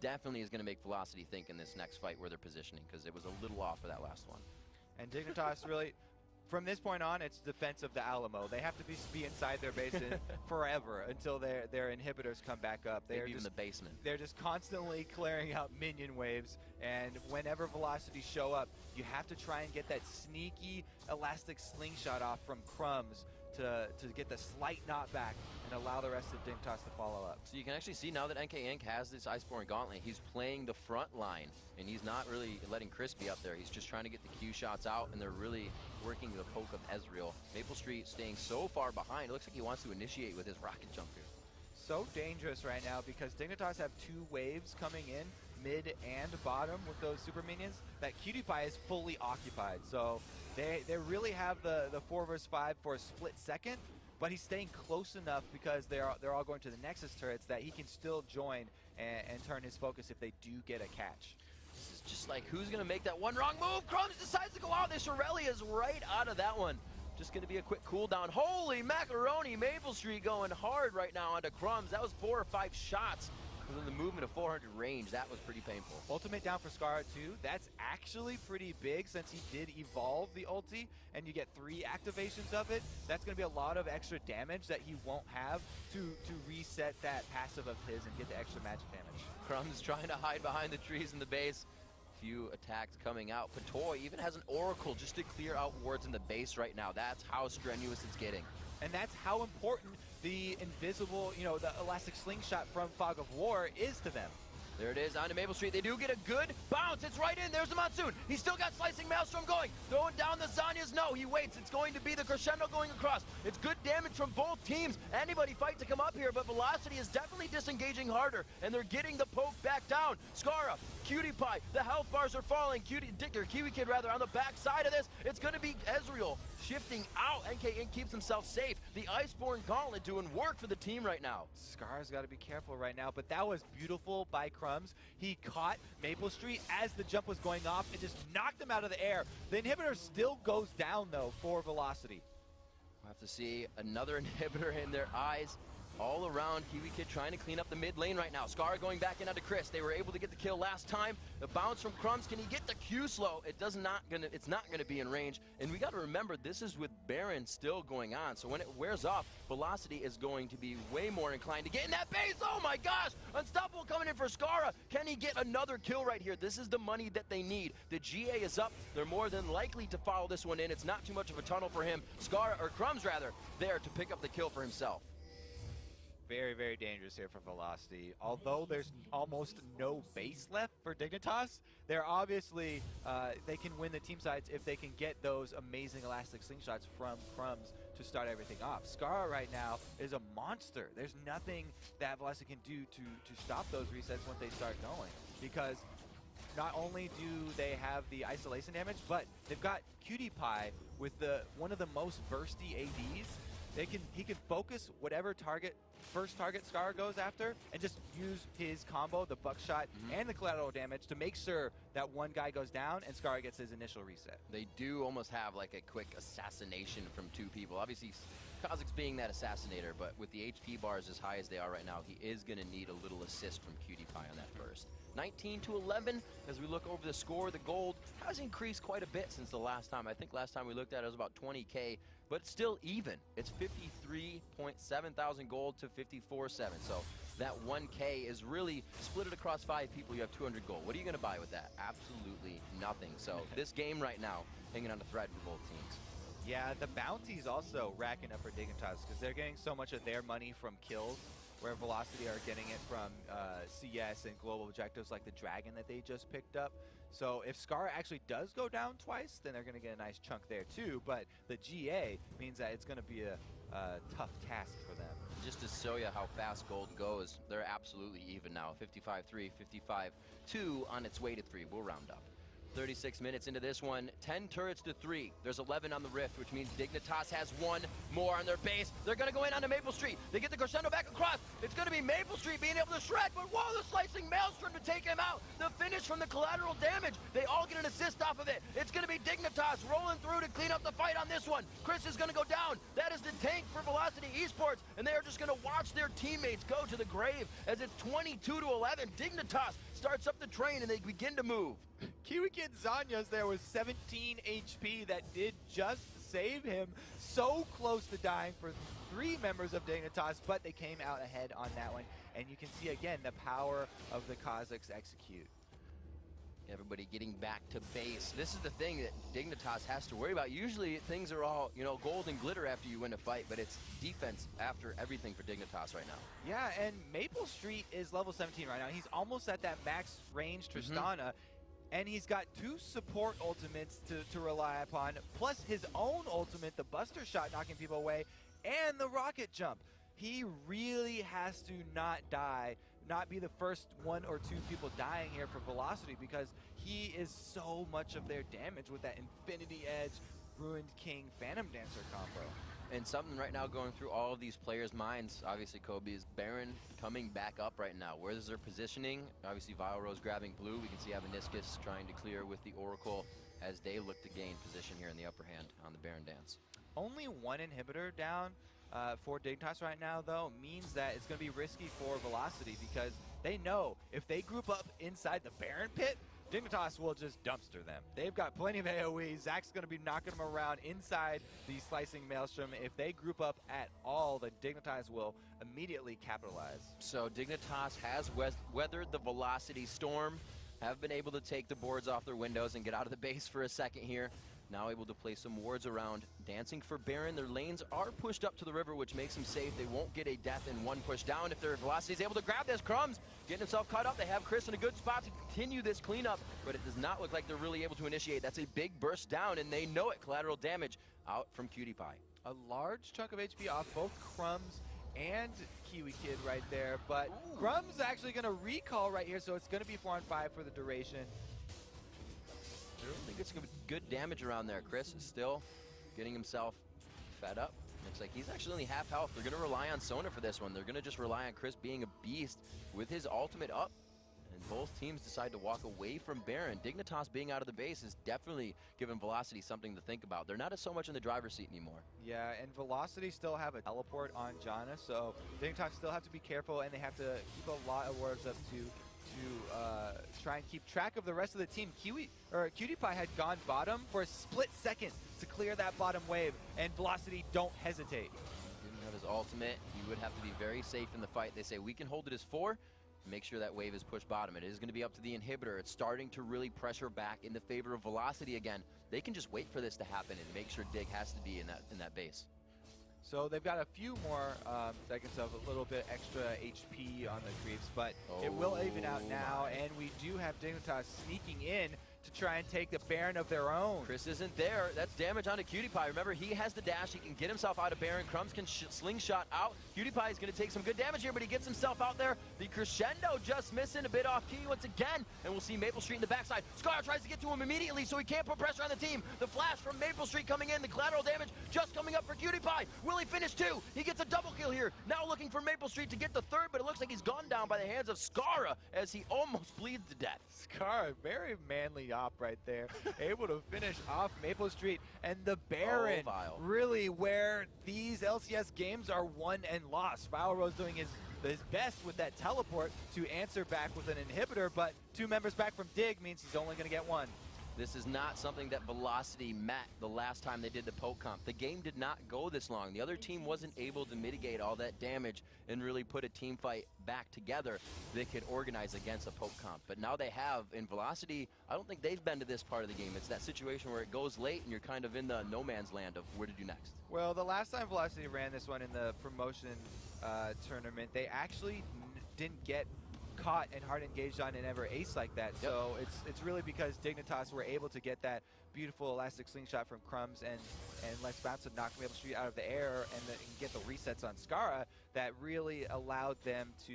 definitely is going to make Velocity think in this next fight where they're positioning, because it was a little off for that last one. And Dignitas really, from this point on, it's defense of the Alamo. They have to be inside their base forever until their inhibitors come back up. They're even in the basement. They're just constantly clearing out minion waves, and whenever Velocity show up, you have to try and get that sneaky elastic slingshot off from Crumbs to get the slight knockback and allow the rest of Dignitas to follow up. So you can actually see now that NK Inc. has this Iceborne Gauntlet, he's playing the front line, and he's not really letting Chris be up there. He's just trying to get the Q shots out, and they're really working the poke of Ezreal. Maple Street staying so far behind. It looks like he wants to initiate with his rocket jump here. So dangerous right now because Dignitas have 2 waves coming in, mid and bottom with those super minions. That Cutie Pie is fully occupied, so they really have the 4 versus 5 for a split second, but he's staying close enough because they're all going to the Nexus turrets that he can still join and turn his focus if they do get a catch. This is just like, who's going to make that one wrong move? Crumbs decides to go out. The Shirelli is right out of that one. Just going to be a quick cooldown. Holy macaroni, Maple Street going hard right now onto Crumbs. That was 4 or 5 shots. Within the movement of 400 range, that was pretty painful. Ultimate down for Scar too. That's actually pretty big since he did evolve the ulti, and you get 3 activations of it. That's going to be a lot of extra damage that he won't have to reset that passive of his and get the extra magic damage. Crumbs trying to hide behind the trees in the base. Few attacks coming out. Patoy even has an Oracle just to clear out wards in the base right now. That's how strenuous it's getting. And that's how important the invisible, the elastic slingshot from Fog of War is to them. There it is, onto Maple Street. They do get a good bounce. It's right in. There's the Monsoon. He's still got Slicing Maelstrom going. Throwing down the Zanyas. No, he waits. It's going to be the Crescendo going across. It's good damage from both teams. Anybody fight to come up here, but Velocity is definitely disengaging harder, and they're getting the poke back down. Scara, Cutie Pie, the health bars are falling. Kiwi Kid rather, on the back side of this. It's going to be Ezreal shifting out. NK Inc. keeps himself safe. The Iceborne Gauntlet doing work for the team right now. Scar's got to be careful right now, but that was beautiful by Crumbs. He caught Maple Street as the jump was going off and just knocked him out of the air. The inhibitor still goes down, though, for Velocity. We'll have to see another inhibitor in their eyes. All around, Kiwi Kid trying to clean up the mid lane right now. Scar going back in onto Chris. They were able to get the kill last time. The bounce from Crumbs. Can he get the Q slow? It's not gonna be in range. And we got to remember, this is with Baron still going on. So when it wears off, Velocity is going to be way more inclined to get in that base. Oh my gosh! Unstoppable coming in for Scara. Can he get another kill right here? This is the money that they need. The GA is up. They're more than likely to follow this one in. It's not too much of a tunnel for him. Scara, or Crumbs rather, there to pick up the kill for himself. Very, very dangerous here for Velocity. Although there's almost no base left for Dignitas, they're obviously, they can win the team sides if they can get those amazing elastic slingshots from Crumbs to start everything off. Scar right now is a monster. There's nothing that Velocity can do to stop those resets once they start going, because not only do they have the isolation damage, but they've got Cutie Pie with one of the most bursty ADs. He can focus whatever first target Scar goes after and just use his combo, the buckshot and the collateral damage, to make sure that one guy goes down and Scar gets his initial reset. They do almost have like a quick assassination from 2 people. Obviously, Kha'Zix being that assassinator, but with the HP bars as high as they are right now, he is going to need a little assist from Cutie Pie on that first. 19 to 11, as we look over the score, the gold has increased quite a bit since the last time. I think last time we looked at it was about 20K, but it's still even. It's 53.7 thousand gold to 54.7. So that 1K is really split it across 5 people. You have 200 gold. What are you going to buy with that? Absolutely nothing. So this game right now, hanging on the thread for both teams. Yeah, the bounties also racking up for Dignitas because they're getting so much of their money from kills, where Velocity are getting it from CS and global objectives like the Dragon that they just picked up. So if Scar actually does go down twice, then they're going to get a nice chunk there too. But the GA means that it's going to be tough task for them. Just to show you how fast gold goes, they're absolutely even now. 55-3, 55-2 on its way to 3. We'll round up. 36 minutes into this one, 10 turrets to 3. There's 11 on the Rift, which means Dignitas has 1 more on their base. They're going to go in onto Maple Street. They get the crescendo back across. It's going to be Maple Street being able to shred, but whoa, the slicing maelstrom to take him out. The finish from the collateral damage. They all get an assist off of it. It's going to be Dignitas rolling through to clean up the fight on this one. Chris is going to go down. That is the tank for Velocity Esports, and they are just going to watch their teammates go to the grave as it's 22-11. Dignitas starts up the train, and they begin to move. Kiwi Kid Zanya's there with 17 HP that did just save him. So close to dying for 3 members of Dignitas, but they came out ahead on that one. And you can see again the power of the Kazakhs execute. Everybody getting back to base. This is the thing that Dignitas has to worry about. Usually things are all, you know, gold and glitter after you win a fight, but it's defense after everything for Dignitas right now. Yeah, and Maple Street is level 17 right now. He's almost at that max range Tristana. And he's got 2 support ultimates to rely upon, plus his own ultimate, the Buster Shot knocking people away, and the Rocket Jump. He really has to not die, not be the first 1 or 2 people dying here for Velocity, because he is so much of their damage with that Infinity Edge, Ruined King, Phantom Dancer combo. And something right now going through all of these players' minds, obviously, Kobe, is Baron coming back up right now. Where is their positioning? Obviously, Vilerose grabbing blue. We can see Avaniscus trying to clear with the Oracle as they look to gain position here in the upper hand on the Baron dance. Only 1 inhibitor down for Dignitas right now, though, means that it's going to be risky for Velocity, because they know if they group up inside the Baron pit, Dignitas will just dumpster them. They've got plenty of AoE. Zach's going to be knocking them around inside the Slicing Maelstrom. If they group up at all, then Dignitas will immediately capitalize. So Dignitas has weathered the Velocity storm, have been able to take the boards off their windows and get out of the base for a second here. Now able to place some wards around. Dancing for Baron. Their lanes are pushed up to the river, which makes them safe. They won't get a death in 1 push down if their Velocity is able to grab this. Crumbs getting himself caught up. They have Chris in a good spot to continue this cleanup, but it does not look like they're really able to initiate. That's a big burst down, and they know it. Collateral damage out from Cutie Pie. A large chunk of HP off both Crumbs and Kiwi Kid right there, but Crumbs actually going to recall right here, so it's going to be 4 on 5 for the duration. I don't think it's good damage around there. Chris is still getting himself fed up. Looks like he's actually only half health. They're going to rely on Sona for this one. They're going to just rely on Chris being a beast with his ultimate up. And both teams decide to walk away from Baron. Dignitas being out of the base is definitely giving Velocity something to think about. They're not so much in the driver's seat anymore. Yeah, and Velocity still have a teleport on Janna, so Dignitas still have to be careful, and they have to keep a lot of wards up to try and keep track of the rest of the team. Cutie Pie had gone bottom for a split second to clear that bottom wave, and Velocity don't hesitate. He didn't have his ultimate. He would have to be very safe in the fight. They say we can hold it as 4. Make sure that wave is pushed bottom. It is going to be up to the inhibitor. It's starting to really pressure back in the favor of Velocity again. They can just wait for this to happen and make sure Dig has to be in that base. So they've got a few more seconds of a little bit extra HP on the creeps, but it will even out now, and we do have Dignitas sneaking in to try and take the Baron of their own. Chris isn't there. That's damage onto Cutie Pie. Remember, he has the dash. He can get himself out of Baron. Crumbs can slingshot out. Cutie Pie is going to take some good damage here, but he gets himself out there. The crescendo just missing a bit off key once again, and we'll see Maple Street in the backside. Scar tries to get to him immediately, so he can't put pressure on the team. The flash from Maple Street coming in. The collateral damage just coming up for Cutie Pie. Will he finish 2? He gets a double kill here. Now looking for Maple Street to get the 3rd, but it looks like he's gone down by the hands of Skara as he almost bleeds to death. Skara, very manly op right there. Able to finish off Maple Street, and the Baron, really where these LCS games are won and lost. Vilerose doing his best with that teleport to answer back with an inhibitor, but 2 members back from Dig means he's only going to get 1. This is not something that Velocity met the last time they did the poke comp. The game did not go this long. The other team wasn't able to mitigate all that damage and really put a team fight back together that could organize against a poke comp. But now they have. In Velocity, I don't think they've been to this part of the game. It's that situation where it goes late and you're kind of in the no man's land of where to do next. Well, the last time Velocity ran this one in the promotion tournament, they actually didn't get caught and hard engaged on and ever ace like that. Yep. So it's really because Dignitas were able to get that beautiful elastic slingshot from Crumbs and Lex Bounce to knock him able to shoot out of the air and get the resets on Skara that really allowed them to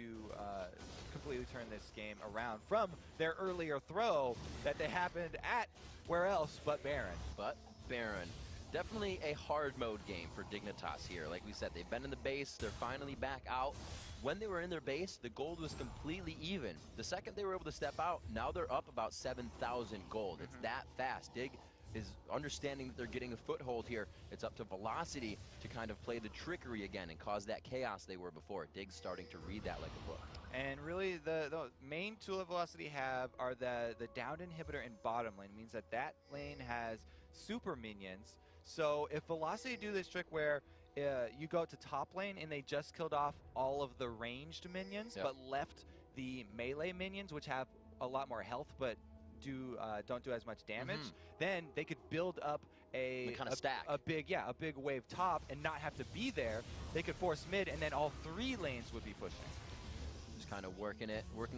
completely turn this game around from their earlier throw that they happened at where else but Baron. Definitely a hard mode game for Dignitas here. Like we said, they've been in the base, they're finally back out. When they were in their base, the gold was completely even. The second they were able to step out, now they're up about 7,000 gold. It's that fast. Dig is understanding that they're getting a foothold here. It's up to Velocity to kind of play the trickery again and cause that chaos they were before. Dig's starting to read that like a book. And really, the main tool that Velocity have are the downed inhibitor in bottom lane. It means that lane has super minions. So if Velocity do this trick where you go to top lane and they just killed off all of the ranged minions, but left the melee minions, which have a lot more health but don't do as much damage, then they could build up a big wave top and not have to be there. They could force mid, and then all 3 lanes would be pushing. Just kind of working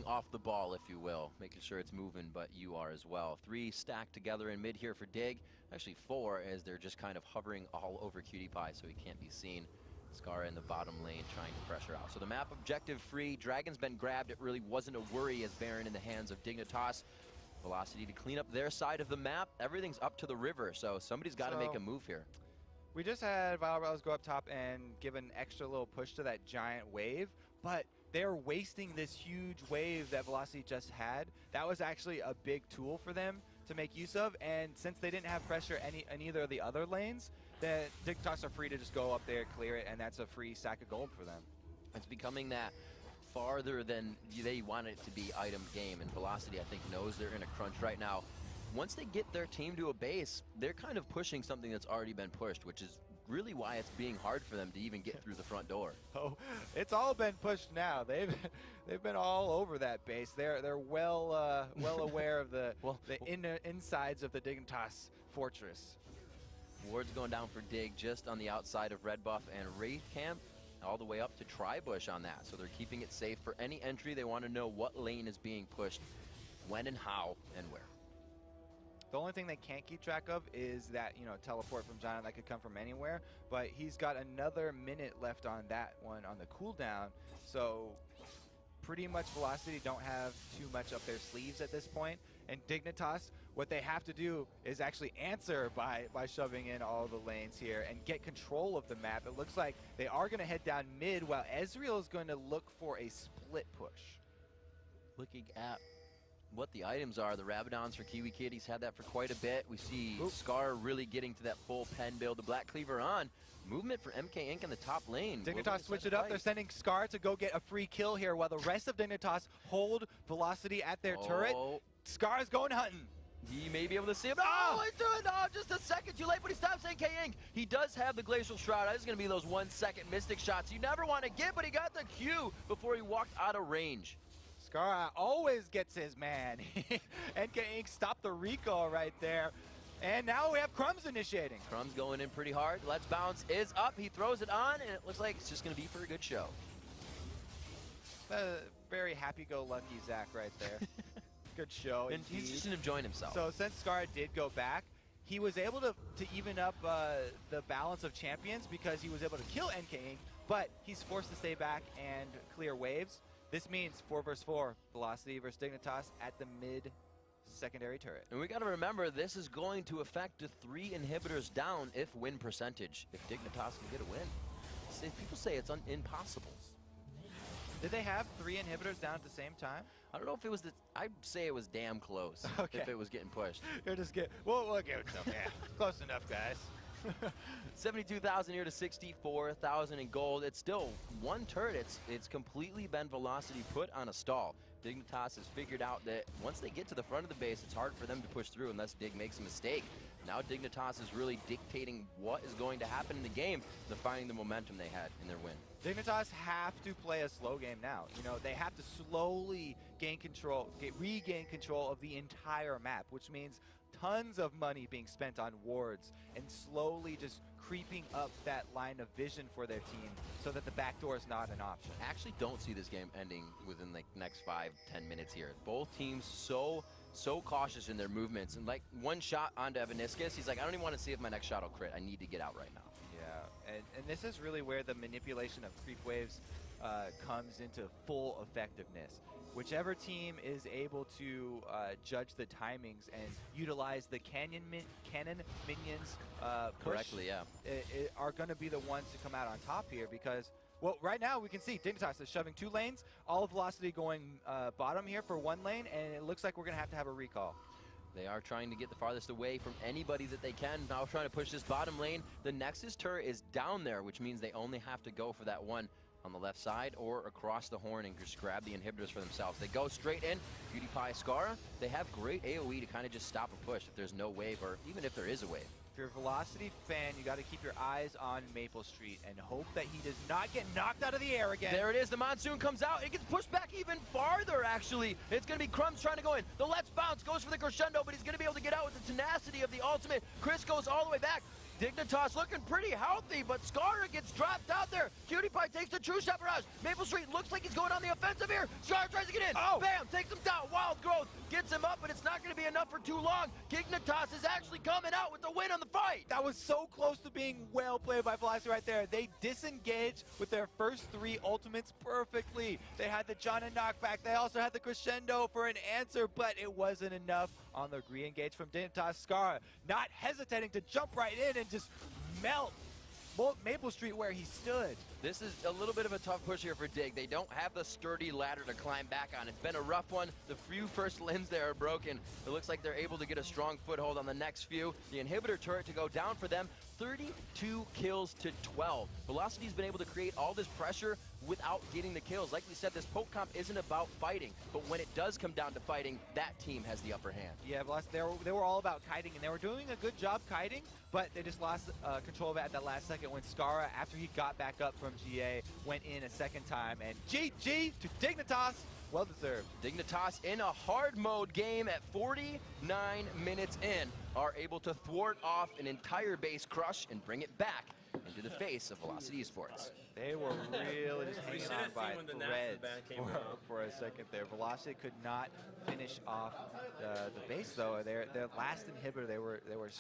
off the ball, if you will, making sure it's moving, but you are as well. 3 stacked together in mid here for Dig. Actually 4, as they're just kind of hovering all over Cutie Pie so he can't be seen. Skara in the bottom lane trying to pressure out. So the map objective free. Dragon's been grabbed. It really wasn't a worry as Baron in the hands of Dignitas. Velocity to clean up their side of the map. Everything's up to the river, so somebody's got to make a move here. We just had Violbrellas go up top and give an extra little push to that giant wave, but they're wasting this huge wave that Velocity just had. That was actually a big tool for them to make use of, and since they didn't have pressure in either of the other lanes, the Dignitas are free to just go up there, clear it, and that's a free sack of gold for them. It's becoming that farther than they want it to be item game, and Velocity, I think, knows they're in a crunch right now. Once they get their team to a base, they're kind of pushing something that's already been pushed, which is really why it's being hard for them to even get through the front door. Oh, it's all been pushed now. They've been all over that base. They're well aware of the insides of the Dignitas fortress. Ward's going down for Dig just on the outside of Red Buff and Wraith Camp, all the way up to Tribush on that. So they're keeping it safe for any entry. They want to know what lane is being pushed, when and how and where. The only thing they can't keep track of is that, teleport from John that could come from anywhere, but he's got another minute left on that one on the cooldown, so pretty much Velocity don't have too much up their sleeves at this point, and Dignitas, what they have to do is actually answer by shoving in all the lanes here and get control of the map. It looks like they are going to head down mid while Ezreal is going to look for a split push. Looking at what the items are, the Rabadons for Kiwi Kid, he's had that for quite a bit. We see Scar really getting to that full pen build. The Black Cleaver on. Movement for MK Inc. in the top lane. Dignitas switch it up. They're sending Scar to go get a free kill here while the rest of Dignitas hold Velocity at their turret. Scar is going hunting. He may be able to see him. Oh, he's doing just a second too late, but he stops MK Inc. He does have the Glacial Shroud. This is going to be those 1 second Mystic shots you never want to get, but he got the Q before he walked out of range. Skara always gets his man. NK Inc. stopped the recall right there. And now we have Crumbs initiating. Crumbs going in pretty hard. Let's Bounce is up. He throws it on, and it looks like it's just going to be for a good show. Very happy-go-lucky Zach right there. Good show. And he's just enjoying himself. So since Skara did go back, he was able to even up the balance of champions because he was able to kill NK Inc., but he's forced to stay back and clear waves. This means 4 versus 4, Velocity versus Dignitas at the mid secondary turret. And we got to remember, this is going to affect the 3 inhibitors down if win percentage. If Dignitas can get a win. People say it's impossible. Did they have 3 inhibitors down at the same time? I don't know if it was I'd say it was damn close. Okay. If it was getting pushed. You're just getting. We'll give it some. Yeah, close enough, guys. 72,000 here to 64,000 in gold. It's still 1 turret. It's completely been Velocity put on a stall. Dignitas has figured out that once they get to the front of the base, it's hard for them to push through unless Dig makes a mistake. Now Dignitas is really dictating what is going to happen in the game. They're finding the momentum they had in their win. Dignitas have to play a slow game now. They have to slowly regain control of the entire map, which means tons of money being spent on wards and slowly just creeping up that line of vision for their team so that the backdoor is not an option. I actually don't see this game ending within like next 5-10 minutes here. Both teams so cautious in their movements, and like one shot onto Evaniscus, he's like, I don't even want to see if my next shot will crit. I need to get out right now. Yeah, and this is really where the manipulation of creep waves comes into full effectiveness. Whichever team is able to judge the timings and utilize the cannon minions Correctly, yeah. Are going to be the ones to come out on top here because, well, right now we can see Dignitas is shoving 2 lanes, all of Velocity going bottom here for 1 lane, and it looks like we're going to have a recall. They are trying to get the farthest away from anybody that they can. Now trying to push this bottom lane. The Nexus turret is down there, which means they only have to go for that one on the left side or across the horn and just grab the inhibitors for themselves. They go straight in. PewDiePie, Scara, they have great AoE to kind of just stop a push if there's no wave or even if there is a wave. If you're a Velocity fan, you got to keep your eyes on Maple Street and hope that he does not get knocked out of the air again. There it is. The Monsoon comes out. It gets pushed back even farther, actually. It's going to be Crumbs trying to go in. The Let's Bounce goes for the crescendo, but he's going to be able to get out with the tenacity of the ultimate. Chris goes all the way back. Dignitas looking pretty healthy, but Scara gets dropped out there. PewDiePie takes the true shot barrage. Maple Street looks like he's going on the offensive here. Scara tries to get in. Oh! Bam! Takes him down. Wild Growth gets him up, but it's not going to be enough for too long. Dignitas is actually coming out with the win on the fight. That was so close to being well played by Velocity right there. They disengaged with their first 3 ultimates perfectly. They had the John and knockback. They also had the crescendo for an answer, but it wasn't enough on the re-engage from Dignitas. Scara not hesitating to jump right in and just melt Maple Street where he stood. This is a little bit of a tough push here for Dig. They don't have the sturdy ladder to climb back on. It's been a rough one. The few first limbs there are broken. It looks like they're able to get a strong foothold on the next few. The inhibitor turret to go down for them. 32 kills to 12. Velocity's been able to create all this pressure without getting the kills. Like we said, this poke comp isn't about fighting, but when it does come down to fighting, that team has the upper hand. Yeah, Velocity, they were all about kiting, and they were doing a good job kiting, but they just lost control of it at that last second when Scara, after he got back up from GA, went in a second time, and GG to Dignitas. Well deserved. Dignitas in a hard mode game at 49 minutes in are able to thwart off an entire base crush and bring it back into the face of Velocity eSports. They were really just hanging on by threads for a second there. Velocity could not finish off the base though. Their last inhibitor, they were